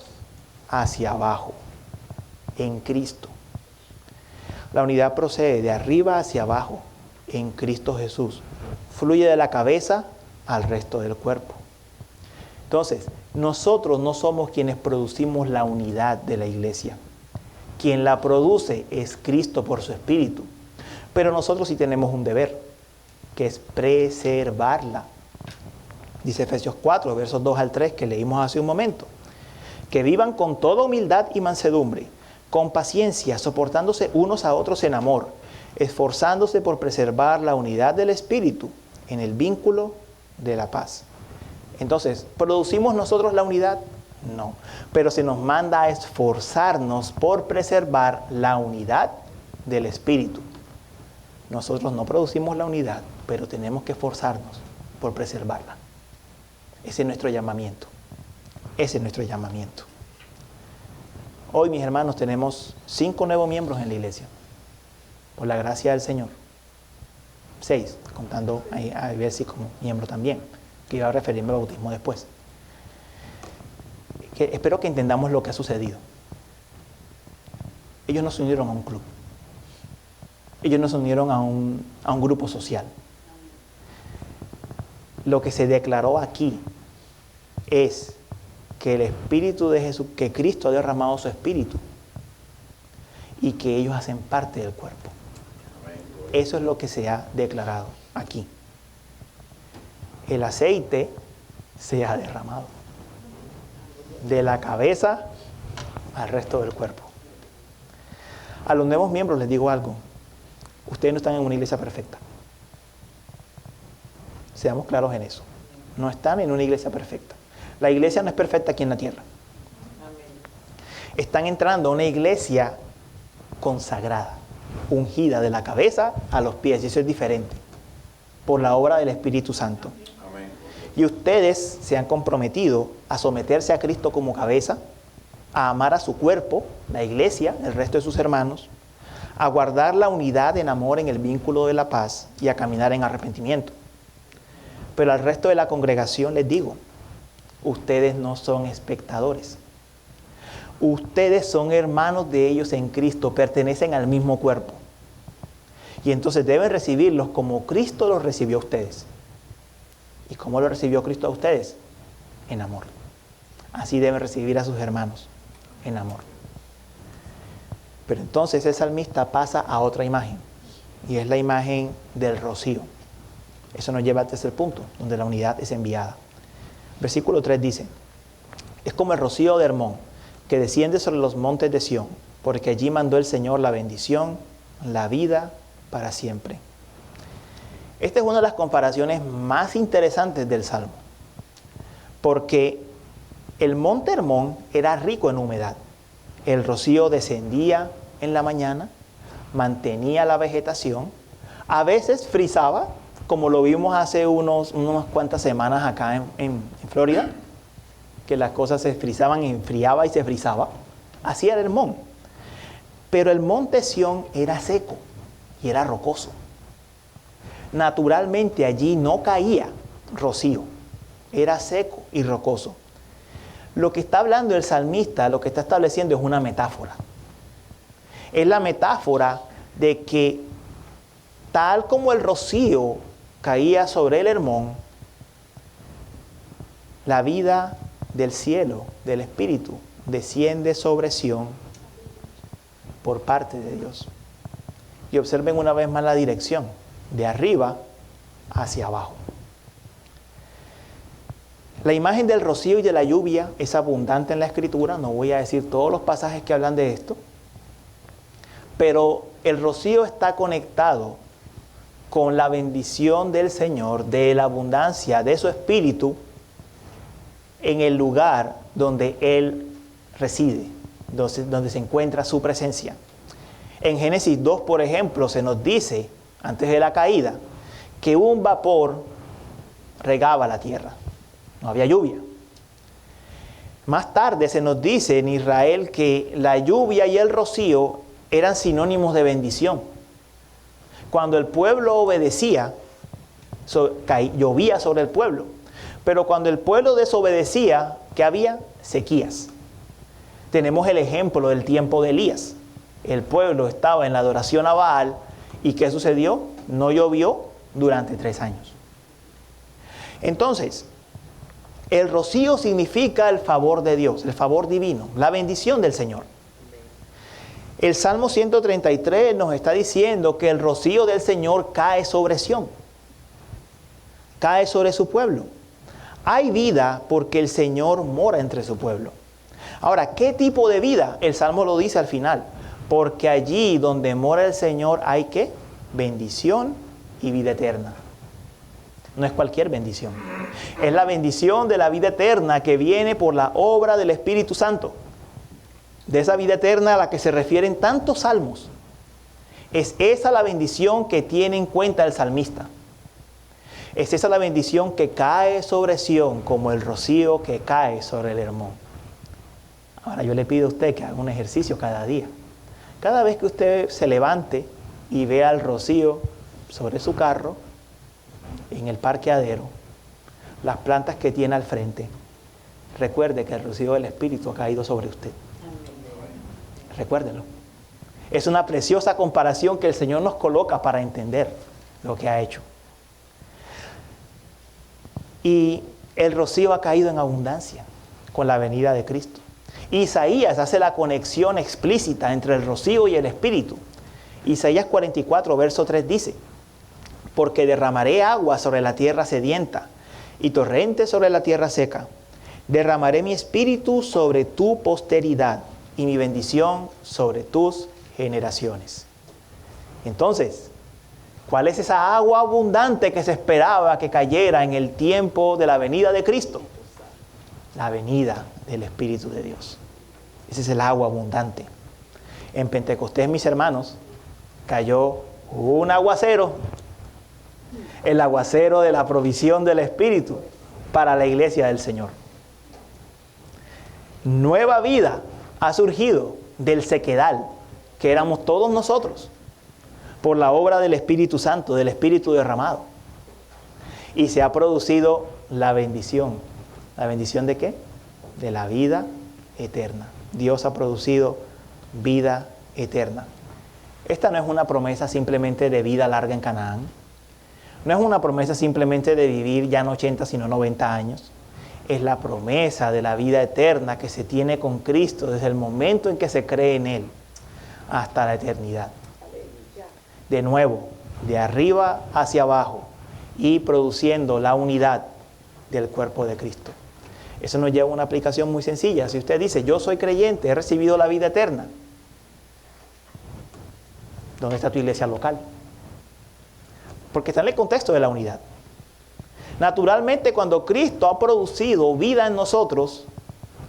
hacia abajo, en Cristo. La unidad procede de arriba hacia abajo, en Cristo Jesús. Fluye de la cabeza al resto del cuerpo. Entonces, nosotros no somos quienes producimos la unidad de la iglesia. Quien la produce es Cristo por su Espíritu. Pero nosotros sí tenemos un deber, que es preservarla. Dice Efesios 4, versos 2 al 3, que leímos hace un momento. Que vivan con toda humildad y mansedumbre, con paciencia, soportándose unos a otros en amor, esforzándose por preservar la unidad del Espíritu en el vínculo de la paz. Entonces, ¿producimos nosotros la unidad? No. Pero se nos manda a esforzarnos por preservar la unidad del Espíritu. Nosotros no producimos la unidad, pero tenemos que esforzarnos por preservarla. Ese es nuestro llamamiento. Ese es nuestro llamamiento. Hoy, mis hermanos, tenemos 5 nuevos miembros en la iglesia. Por la gracia del Señor. 6, contando a ver si como miembro también. Que iba a referirme al bautismo después. Espero que entendamos lo que ha sucedido. Ellos no se unieron a un club. Ellos no se unieron a un grupo social. Lo que se declaró aquí es que el Espíritu de Jesús, que Cristo ha derramado su Espíritu y que ellos hacen parte del cuerpo. Eso es lo que se ha declarado aquí. El aceite sea derramado. De la cabeza al resto del cuerpo. A los nuevos miembros les digo algo. Ustedes no están en una iglesia perfecta. Seamos claros en eso. No están en una iglesia perfecta. La iglesia no es perfecta aquí en la tierra. Están entrando a una iglesia consagrada, ungida de la cabeza a los pies. Y eso es diferente. Por la obra del Espíritu Santo. Y ustedes se han comprometido a someterse a Cristo como cabeza, a amar a su cuerpo, la iglesia, el resto de sus hermanos, a guardar la unidad en amor en el vínculo de la paz y a caminar en arrepentimiento. Pero al resto de la congregación les digo, ustedes no son espectadores. Ustedes son hermanos de ellos en Cristo, pertenecen al mismo cuerpo. Y entonces deben recibirlos como Cristo los recibió a ustedes. ¿Y cómo lo recibió Cristo a ustedes? En amor. Así deben recibir a sus hermanos, en amor. Pero entonces el salmista pasa a otra imagen, y es la imagen del rocío. Eso nos lleva al tercer punto, donde la unidad es enviada. Versículo 3 dice, es como el rocío de Hermón, que desciende sobre los montes de Sión, porque allí mandó el Señor la bendición, la vida para siempre. Esta es una de las comparaciones más interesantes del Salmo, porque el monte Hermón era rico en humedad. El rocío descendía en la mañana, mantenía la vegetación, a veces frizaba, como lo vimos hace unas cuantas semanas acá en Florida, que las cosas se frizaban, enfriaba y se frizaba. Así era Hermón. Pero el monte Sión era seco y era rocoso. Naturalmente allí no caía rocío, era seco y rocoso. Lo que está hablando el salmista, lo que está estableciendo es una metáfora. Es la metáfora de que tal como el rocío caía sobre el Hermón, la vida del cielo, del Espíritu, desciende sobre Sión por parte de Dios. Y observen una vez más la dirección, de arriba hacia abajo. La imagen del rocío y de la lluvia es abundante en la Escritura. No voy a decir todos los pasajes que hablan de esto. Pero el rocío está conectado con la bendición del Señor, de la abundancia de su Espíritu en el lugar donde Él reside, donde se encuentra su presencia. En Génesis 2, por ejemplo, se nos dice, antes de la caída, que un vapor regaba la tierra. No había lluvia. Más tarde se nos dice en Israel que la lluvia y el rocío eran sinónimos de bendición. Cuando el pueblo obedecía, llovía sobre el pueblo. Pero cuando el pueblo desobedecía, ¿qué había? Sequías. Tenemos el ejemplo del tiempo de Elías. El pueblo estaba en la adoración a Baal. ¿Y qué sucedió? No llovió durante 3 años. Entonces, el rocío significa el favor de Dios, el favor divino, la bendición del Señor. El Salmo 133 nos está diciendo que el rocío del Señor cae sobre Sión, cae sobre su pueblo. Hay vida porque el Señor mora entre su pueblo. Ahora, ¿qué tipo de vida? El Salmo lo dice al final. Porque allí donde mora el Señor hay ¿qué? Bendición y vida eterna. No es cualquier bendición. Es la bendición de la vida eterna que viene por la obra del Espíritu Santo. De esa vida eterna a la que se refieren tantos salmos. Es esa la bendición que tiene en cuenta el salmista. Es esa la bendición que cae sobre Sión como el rocío que cae sobre el Hermón. Ahora yo le pido a usted que haga un ejercicio cada día. Cada vez que usted se levante y vea el rocío sobre su carro, en el parqueadero, las plantas que tiene al frente, recuerde que el rocío del Espíritu ha caído sobre usted. Recuérdelo. Es una preciosa comparación que el Señor nos coloca para entender lo que ha hecho. Y el rocío ha caído en abundancia con la venida de Cristo. Isaías hace la conexión explícita entre el rocío y el Espíritu. Isaías 44, verso 3 dice, porque derramaré agua sobre la tierra sedienta y torrentes sobre la tierra seca. Derramaré mi espíritu sobre tu posteridad y mi bendición sobre tus generaciones. Entonces, ¿cuál es esa agua abundante que se esperaba que cayera en el tiempo de la venida de Cristo? La venida del Espíritu de Dios. Ese es el agua abundante. En Pentecostés, mis hermanos, cayó un aguacero. El aguacero de la provisión del Espíritu para la iglesia del Señor. Nueva vida ha surgido del sequedal que éramos todos nosotros por la obra del Espíritu Santo, del Espíritu derramado. Y se ha producido la bendición. ¿La bendición de qué? De la vida eterna. Dios ha producido vida eterna. Esta no es una promesa simplemente de vida larga en Canaán. No es una promesa simplemente de vivir ya no 80 sino 90 años. Es la promesa de la vida eterna que se tiene con Cristo desde el momento en que se cree en Él hasta la eternidad. De nuevo, de arriba hacia abajo y produciendo la unidad del cuerpo de Cristo. Eso nos lleva a una aplicación muy sencilla. Si usted dice, yo soy creyente, he recibido la vida eterna, ¿dónde está tu iglesia local? Porque está en el contexto de la unidad. Naturalmente, cuando Cristo ha producido vida en nosotros,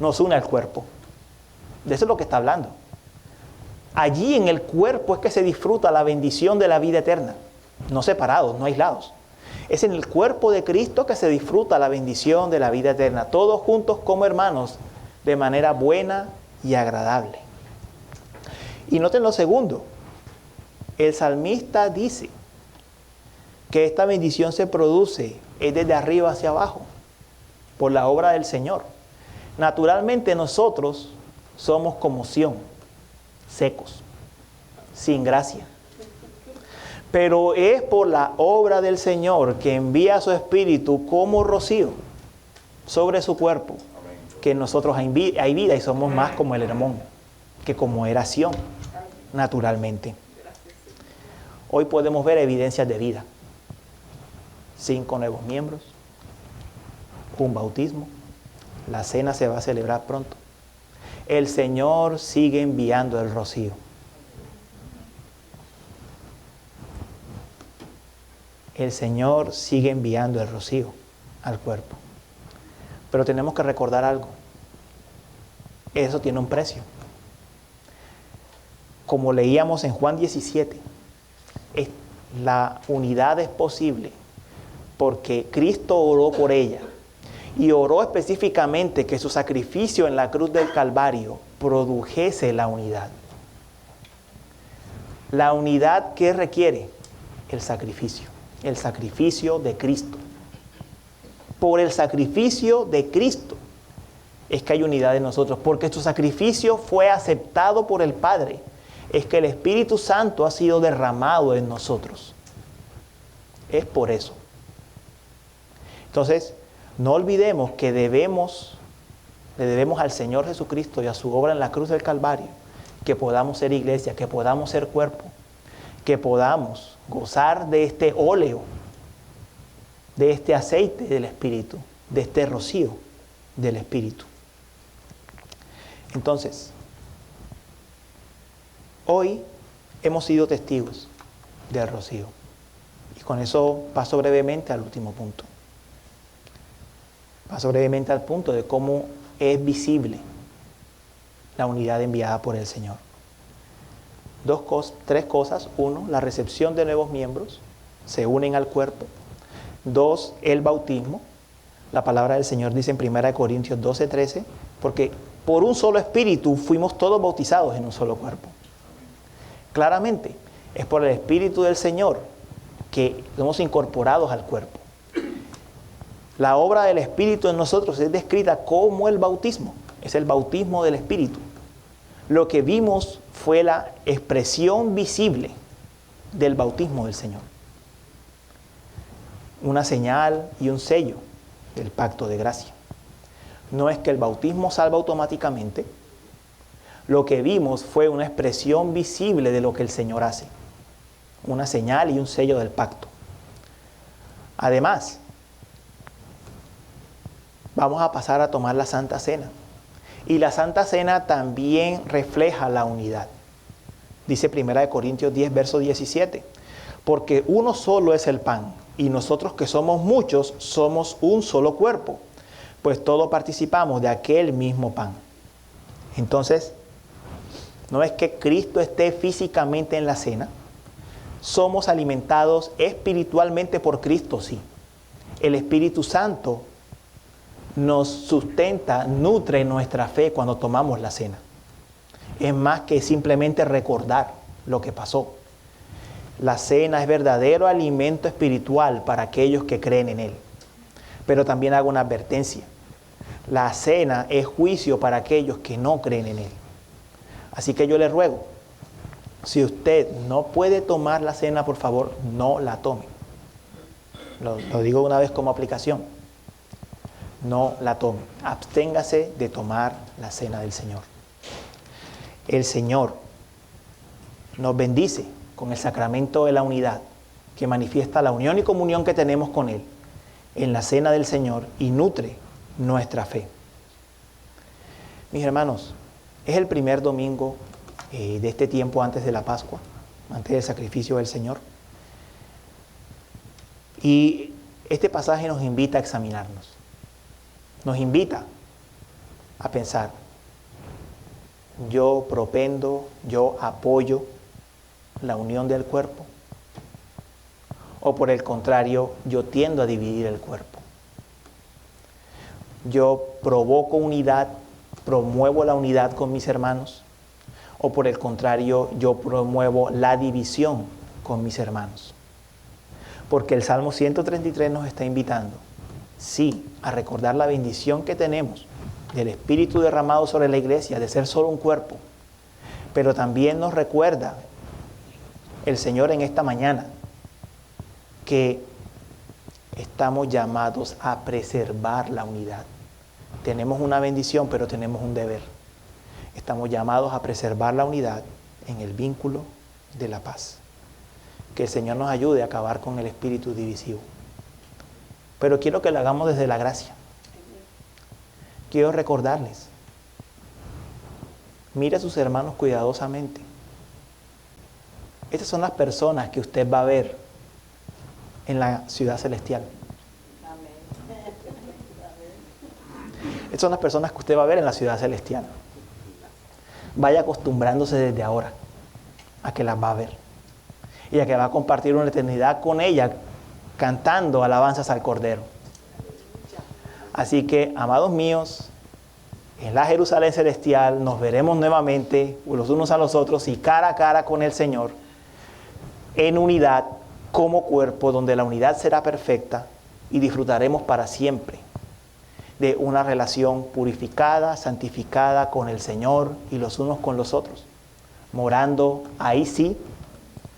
nos une al cuerpo. De eso es lo que está hablando. Allí en el cuerpo es que se disfruta la bendición de la vida eterna. No separados, no aislados. Es en el cuerpo de Cristo que se disfruta la bendición de la vida eterna. Todos juntos como hermanos, de manera buena y agradable. Y noten lo segundo. El salmista dice que esta bendición se produce es desde arriba hacia abajo, por la obra del Señor. Naturalmente nosotros somos como Sión, secos, sin gracia. Pero es por la obra del Señor que envía su Espíritu como rocío sobre su cuerpo, que en nosotros hay vida y somos más como el Hermón, que como era Sión, naturalmente. Hoy podemos ver evidencias de vida. 5 nuevos miembros, un bautismo, la cena se va a celebrar pronto. El Señor sigue enviando el rocío. El Señor sigue enviando el rocío al cuerpo. Pero tenemos que recordar algo. Eso tiene un precio. Como leíamos en Juan 17, la unidad es posible porque Cristo oró por ella y oró específicamente que su sacrificio en la cruz del Calvario produjese la unidad. La unidad que requiere el sacrificio de Cristo. Por el sacrificio de Cristo es que hay unidad en nosotros, porque su sacrificio fue aceptado por el Padre. Es que el Espíritu Santo ha sido derramado en nosotros. Es por eso. Entonces, no olvidemos que le debemos al Señor Jesucristo y a su obra en la cruz del Calvario, que podamos ser iglesia, que podamos ser cuerpo, que podamos gozar de este óleo, de este aceite del Espíritu, de este rocío del Espíritu. Entonces, hoy hemos sido testigos del rocío. Y con eso paso brevemente al último punto. Paso brevemente al punto de cómo es visible la unidad enviada por el Señor. Tres cosas. 1, la recepción de nuevos miembros, se unen al cuerpo. 2, el bautismo. La palabra del Señor dice en 1 Corintios 12:13, porque por un solo espíritu fuimos todos bautizados en un solo cuerpo. Claramente, es por el Espíritu del Señor que somos incorporados al cuerpo. La obra del Espíritu en nosotros es descrita como el bautismo. Es el bautismo del Espíritu. Lo que vimos fue la expresión visible del bautismo del Señor. Una señal y un sello del pacto de gracia. No es que el bautismo salva automáticamente. Lo que vimos fue una expresión visible de lo que el Señor hace. Una señal y un sello del pacto. Además, vamos a pasar a tomar la Santa Cena. Y la Santa Cena también refleja la unidad. Dice 1 Corintios 10, verso 17. Porque uno solo es el pan, y nosotros que somos muchos somos un solo cuerpo, pues todos participamos de aquel mismo pan. Entonces, no es que Cristo esté físicamente en la cena, somos alimentados espiritualmente por Cristo, sí. El Espíritu Santo nos sustenta, nutre nuestra fe cuando tomamos la cena. Es más que simplemente recordar lo que pasó. La cena es verdadero alimento espiritual para aquellos que creen en Él. Pero también hago una advertencia. La cena es juicio para aquellos que no creen en Él. Así que yo le ruego, si usted no puede tomar la cena, por favor, no la tome. Lo digo una vez como aplicación. No la tome. Absténgase de tomar la cena del Señor. El Señor nos bendice con el sacramento de la unidad, que manifiesta la unión y comunión que tenemos con Él en la cena del Señor y nutre nuestra fe. Mis hermanos, es el primer domingo de este tiempo antes de la Pascua, antes del sacrificio del Señor. Y este pasaje nos invita a examinarnos. Nos invita a pensar, yo propendo, yo apoyo la unión del cuerpo, o por el contrario, yo tiendo a dividir el cuerpo. Yo provoco unidad, promuevo la unidad con mis hermanos, o por el contrario, yo promuevo la división con mis hermanos. Porque el Salmo 133 nos está invitando, sí, a recordar la bendición que tenemos del Espíritu derramado sobre la iglesia, de ser solo un cuerpo. Pero también nos recuerda el Señor en esta mañana que estamos llamados a preservar la unidad. Tenemos una bendición, pero tenemos un deber. Estamos llamados a preservar la unidad en el vínculo de la paz. Que el Señor nos ayude a acabar con el espíritu divisivo. Pero quiero que lo hagamos desde la gracia. Quiero recordarles, mire a sus hermanos cuidadosamente. Estas son las personas que usted va a ver en la ciudad celestial. Estas son las personas que usted va a ver en la ciudad celestial. Vaya acostumbrándose desde ahora a que las va a ver. Y a que va a compartir una eternidad con ella, cantando alabanzas al Cordero. Así que, amados míos, en la Jerusalén celestial nos veremos nuevamente los unos a los otros y cara a cara con el Señor, en unidad, como cuerpo, donde la unidad será perfecta y disfrutaremos para siempre de una relación purificada, santificada con el Señor y los unos con los otros, morando ahí sí,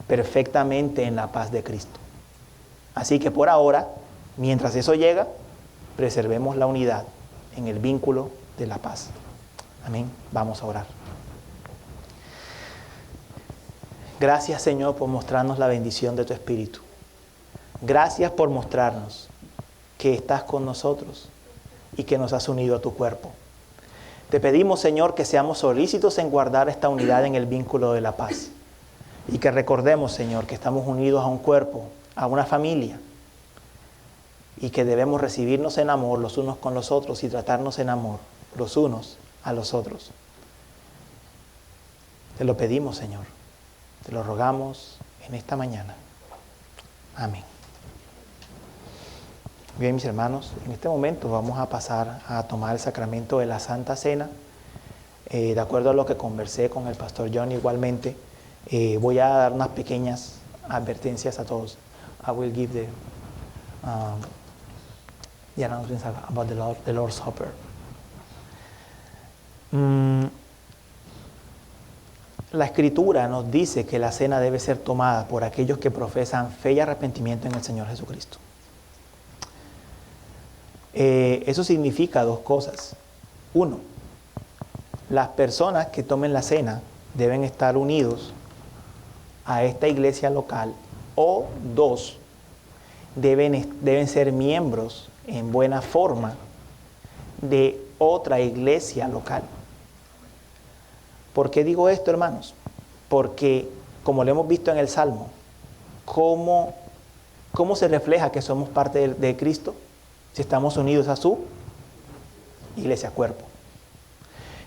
perfectamente en la paz de Cristo. Así que por ahora, mientras eso llega, preservemos la unidad en el vínculo de la paz. Amén. Vamos a orar. Gracias, Señor, por mostrarnos la bendición de tu Espíritu. Gracias por mostrarnos que estás con nosotros y que nos has unido a tu cuerpo. Te pedimos, Señor, que seamos solícitos en guardar esta unidad en el vínculo de la paz. Y que recordemos, Señor, que estamos unidos a un cuerpo, a una familia. Y que debemos recibirnos en amor los unos con los otros y tratarnos en amor los unos a los otros. Te lo pedimos, Señor. Te lo rogamos en esta mañana. Amén. Bien, mis hermanos, en este momento vamos a pasar a tomar el sacramento de la Santa Cena. De acuerdo a lo que conversé con el pastor John igualmente, voy a dar unas pequeñas advertencias a todos. I will give the announcements about the Lord's Supper. La Escritura nos dice que la cena debe ser tomada por aquellos que profesan fe y arrepentimiento en el Señor Jesucristo. Eso significa dos cosas. Uno, las personas que tomen la cena deben estar unidos a esta iglesia local. O dos, deben ser miembros en buena forma de otra iglesia local. ¿Por qué digo esto, hermanos? Porque, como lo hemos visto en el Salmo, ¿cómo se refleja que somos parte de Cristo? Si estamos unidos a su iglesia, cuerpo.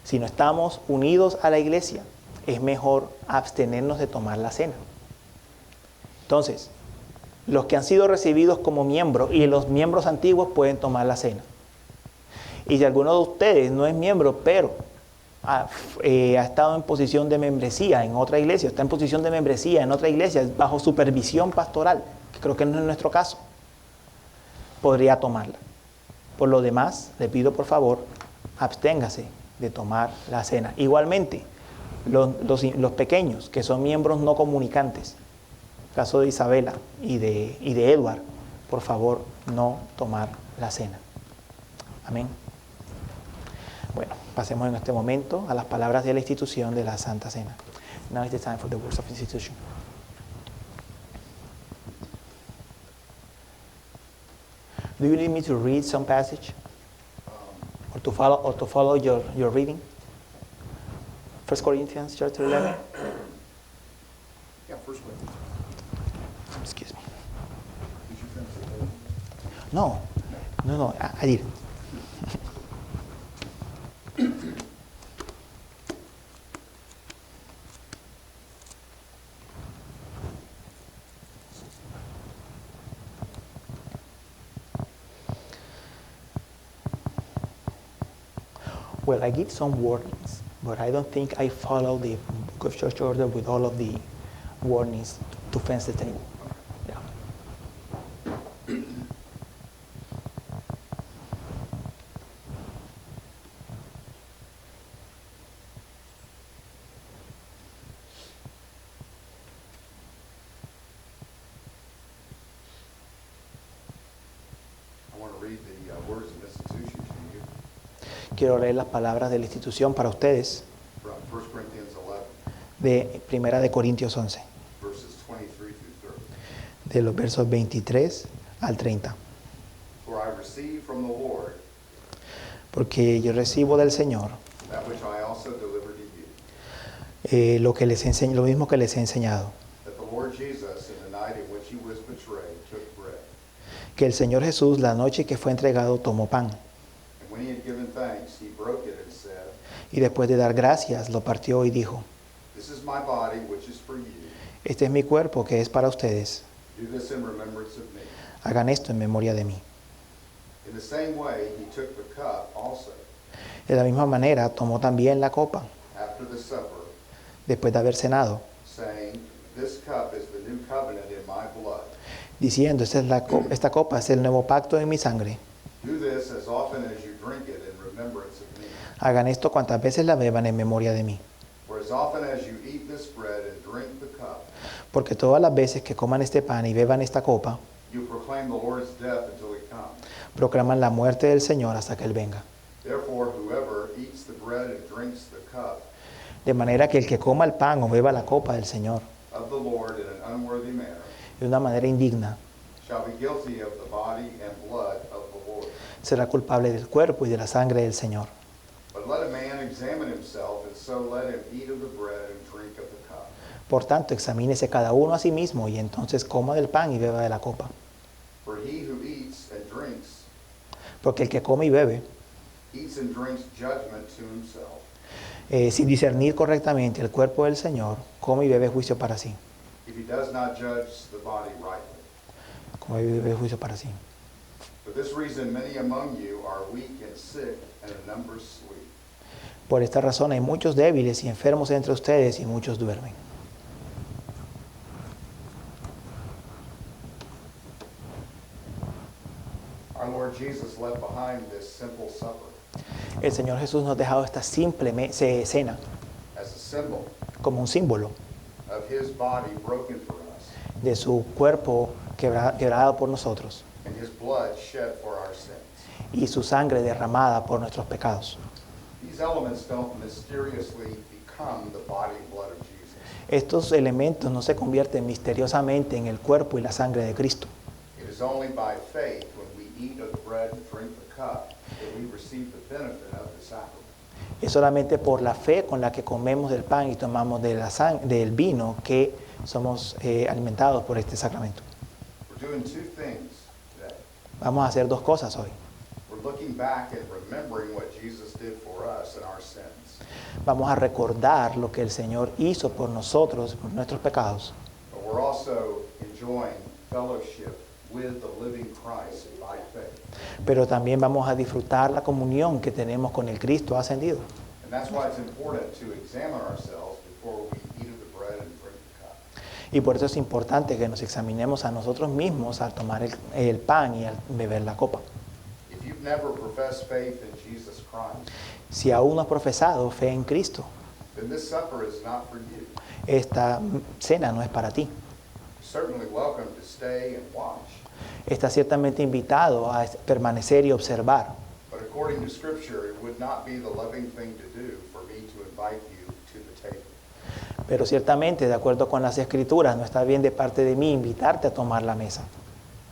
Si no estamos unidos a la iglesia, es mejor abstenernos de tomar la cena. Entonces, los que han sido recibidos como miembros y los miembros antiguos pueden tomar la cena. Y si alguno de ustedes no es miembro, pero ha estado en posición de membresía en otra iglesia, está en posición de membresía en otra iglesia, bajo supervisión pastoral, que creo que no es nuestro caso, podría tomarla. Por lo demás, le pido por favor, absténgase de tomar la cena. Igualmente, los pequeños, que son miembros no comunicantes, caso de Isabela y de Edward, por favor, no tomar la cena. Amén. Bueno, pasemos en este momento a las palabras de la institución de la Santa Cena. Now is the time for the words of institution. Do you need me to read some passage? Or to follow your reading? 1 Corinthians chapter 11. Yeah, first one. Excuse me. Did you finish it? No, I did. Well, I give some warnings, but I don't think I follow the Book of Church Order with all of the warnings to fence the table. Yeah. I want to read the words of institution to you Quiero leer las palabras de la institución para ustedes from 1 Corinthians 11, de Primera de Corintios 11, verses 23 through 30. de los versos 23 al 30. For I received from the Lord Porque yo recibo del Señor that which I also delivered to you, lo mismo que les he enseñado. that the Lord Jesus, in the night in which he was betrayed, took bread. Que el Señor Jesús, la noche que fue entregado, tomó pan. And when he had given thanks, he broke it and said, Y después de dar gracias, lo partió y dijo: This is my body, which is for you. Este es mi cuerpo que es para ustedes. Do this in remembrance of me. Hagan esto en memoria de mí. In the same way, he took the cup also, De la misma manera, tomó también la copa, after the supper, después de haber cenado, saying, This cup is the new covenant in my blood. diciendo: esta copa es el nuevo pacto en mi sangre. Do this as often as you drink it in remembrance of me. Hagan esto cuantas veces la beban en memoria de mí. For as often as you eat this bread and drink the cup, Porque todas las veces que coman este pan y beban esta copa, you proclaim the Lord's death until he comes. proclaman la muerte del Señor hasta que Él venga. Therefore, whoever eats the bread and drinks the cup De manera que el que coma el pan o beba la copa del Señor of the Lord in an unworthy manner de una manera indigna, shall be guilty of the body and blood of the Lord. será culpable del cuerpo y de la sangre del Señor. But let a man examine himself, and so let him eat of the bread and drink of the cup. Por tanto, examínese cada uno a sí mismo y entonces coma del pan y beba de la copa. For he who eats and drinks, Porque el que come y bebe, eats and drinks judgment to himself, sin discernir correctamente el cuerpo del Señor, come y bebe juicio para sí. if he does not judge the body rightly. Come y bebe juicio para sí. For this reason, many among you are weak and sick, and a number sleep. Por esta razón hay muchos débiles y enfermos entre ustedes y muchos duermen. Our Lord Jesus left behind this simple supper El Señor Jesús nos ha dejado esta simple cena as a symbol como un símbolo of his body broken for us de su cuerpo quebrado por nosotros and his blood shed for our sins. y su sangre derramada por nuestros pecados. These elements don't mysteriously become the body and blood of Jesus. Estos elementos no se convierten misteriosamente en el cuerpo y la sangre de Cristo. It is only by faith when we eat of the bread and drink the cup that we receive the benefit of the sacrament. Es solamente por la fe con la que comemos del pan y tomamos del vino que somos alimentados por este sacramento. We're doing two things today. Vamos a hacer dos cosas hoy. We're looking back and remembering what Jesus did for us and our sins. Vamos a recordar lo que el Señor hizo por nosotros, por nuestros pecados. But we're also enjoying fellowship with the living Christ by faith. Pero también vamos a disfrutar la comunión que tenemos con el Cristo ascendido. And that's why it's important to examine ourselves before we eat of the bread and drink the cup. Y por eso es importante que nos examinemos a nosotros mismos al tomar el pan y al beber la copa. If you've never professed faith in Jesus Christ, Si aún no has profesado fe en Cristo, then this supper is not for you. esta cena no es para ti. You're certainly welcome to stay and watch. Estás ciertamente invitado a permanecer y observar. But according to Scripture, it would not be the loving thing to do for me to invite you to the table. Pero ciertamente, de acuerdo con las Escrituras, no está bien de parte de mí invitarte a tomar la mesa.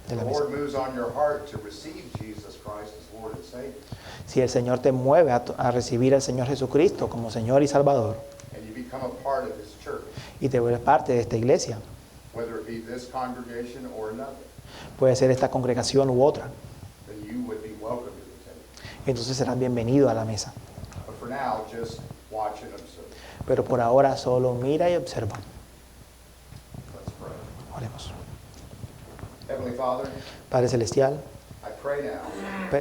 De The la mesa. Lord moves on your heart to receive Jesus Christ as Lord and Savior, Si el Señor te mueve a recibir al Señor Jesucristo como Señor y Salvador and you become a part of His church, y te vuelves parte de esta iglesia, whether it be this congregation or another, puede ser esta congregación u otra, then you would be welcome to the table. entonces serás bienvenido a la mesa. But for now, just watch and observe. Pero por ahora solo mira y observa. Let's pray. Oremos. Heavenly Father, Padre Celestial, I pray now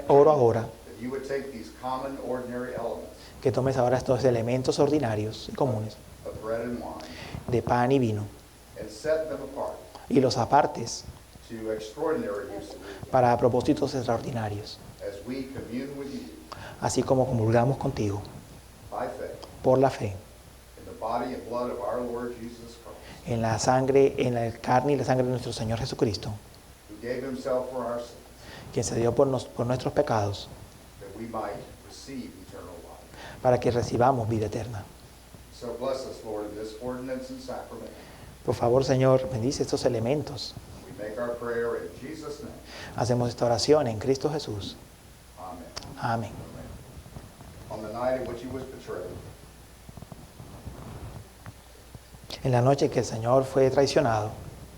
oro ahora that you would take these common, ordinary elements que tomes ahora estos elementos ordinarios y comunes of bread and wine de pan y vino and set them apart y los apartes to extraordinary uses para propósitos extraordinarios, as we commune with you así como comulgamos contigo by faith por la fe in the body and blood of our Lord Jesus Christ, en la sangre, en la carne y la sangre de nuestro Señor Jesucristo, who gave himself for our sins, quien se dio por nuestros pecados that we might receive eternal life. para que recibamos vida eterna. So bless us, Lord, in this ordinance and sacrament. Por favor, Señor, bendice estos elementos. We make our prayer in Jesus' name. Hacemos esta oración en Cristo Jesús. Amen. Amén. On the night in which he was betrayed, En la noche que el Señor fue traicionado,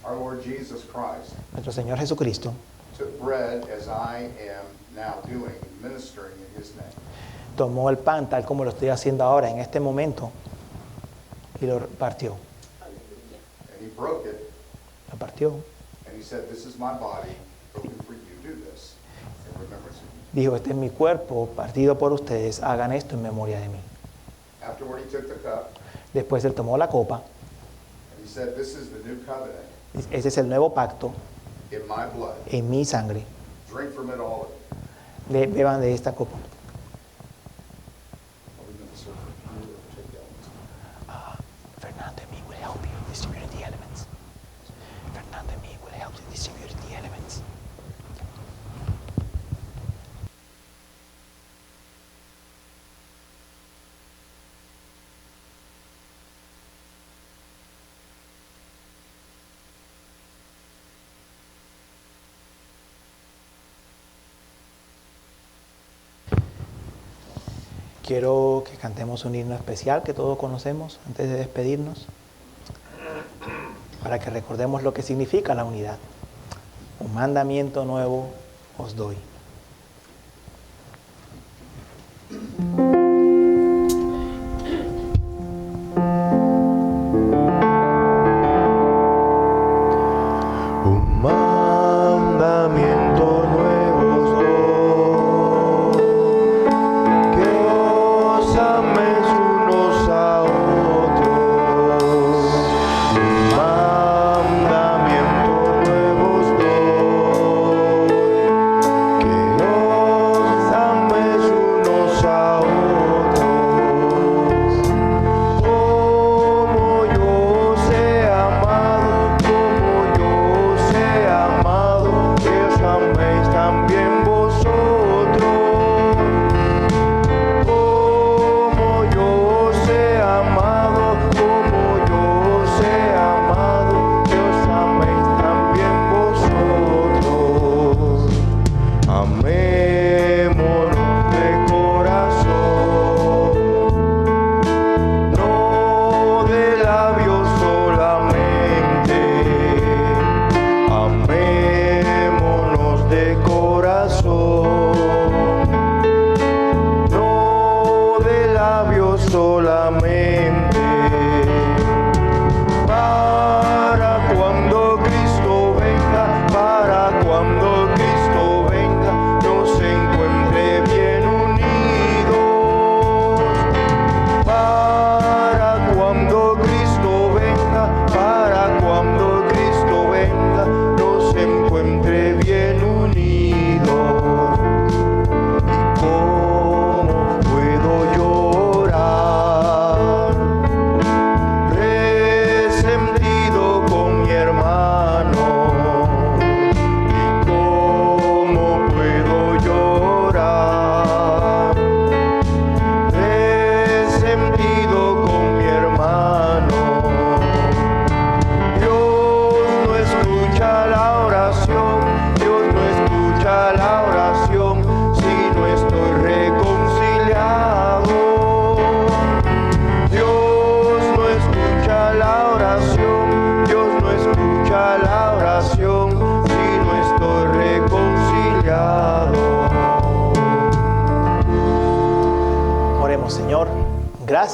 our Lord Jesus Christ nuestro Señor Jesucristo took bread as I am now doing, ministering in his name. tomó el pan tal como lo estoy haciendo ahora en este momento y lo partió. And he broke it, Lo partió. and he said, "This is my body, broken for you. Do this in remembrance of me." Dijo, este es mi cuerpo partido por ustedes, hagan esto en memoria de mí. Afterward, he took the cup, Después él tomó la copa. and he said, "This is the new covenant Ese es el nuevo pacto in my blood. en mi sangre. Drink from it, all of you." Beban de esta copa. Are we going to serve for you or take the elements? Fernando and me will help you distribute the elements. Fernando and me will help you distribute the elements. Quiero que cantemos un himno especial que todos conocemos antes de despedirnos, para que recordemos lo que significa la unidad. Un mandamiento nuevo os doy. Un mandamiento nuevo os doy, que os améis unos a otros. Un mandamiento nuevo os doy, que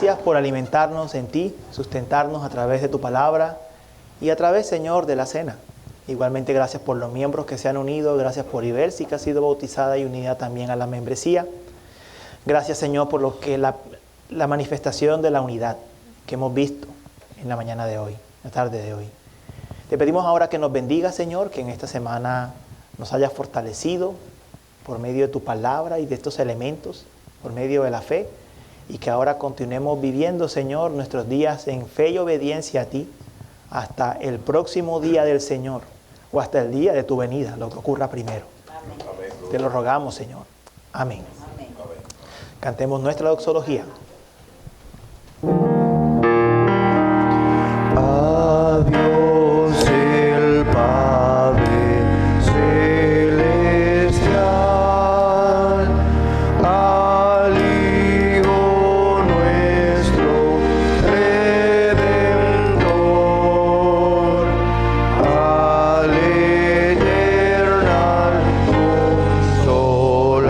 gracias por alimentarnos en ti, sustentarnos a través de tu palabra y a través, Señor, de la cena. Igualmente gracias por los miembros que se han unido, gracias por Ibersi, que ha sido bautizada y unida también a la membresía. Gracias, Señor, por lo que la manifestación de la unidad que hemos visto en la mañana de hoy, la tarde de hoy. Te pedimos ahora que nos bendiga, Señor, que en esta semana nos hayas fortalecido por medio de tu palabra y de estos elementos, por medio de la fe, y que ahora continuemos viviendo, Señor, nuestros días en fe y obediencia a ti, hasta el próximo día del Señor, o hasta el día de tu venida, lo que ocurra primero. Amén. Te lo rogamos, Señor. Amén. Amén. Cantemos nuestra doxología. A Dios el Padre celestial, al Hijo nuestro Redentor, al eternal Consolador,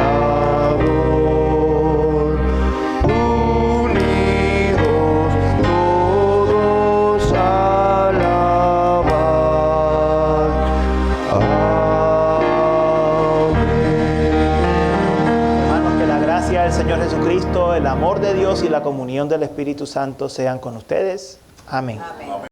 unidos todos alabar. Hermanos, que la gracia del Señor Jesucristo, el amor de Dios y la comunión del Espíritu Santo sean con ustedes. Amén. Amén.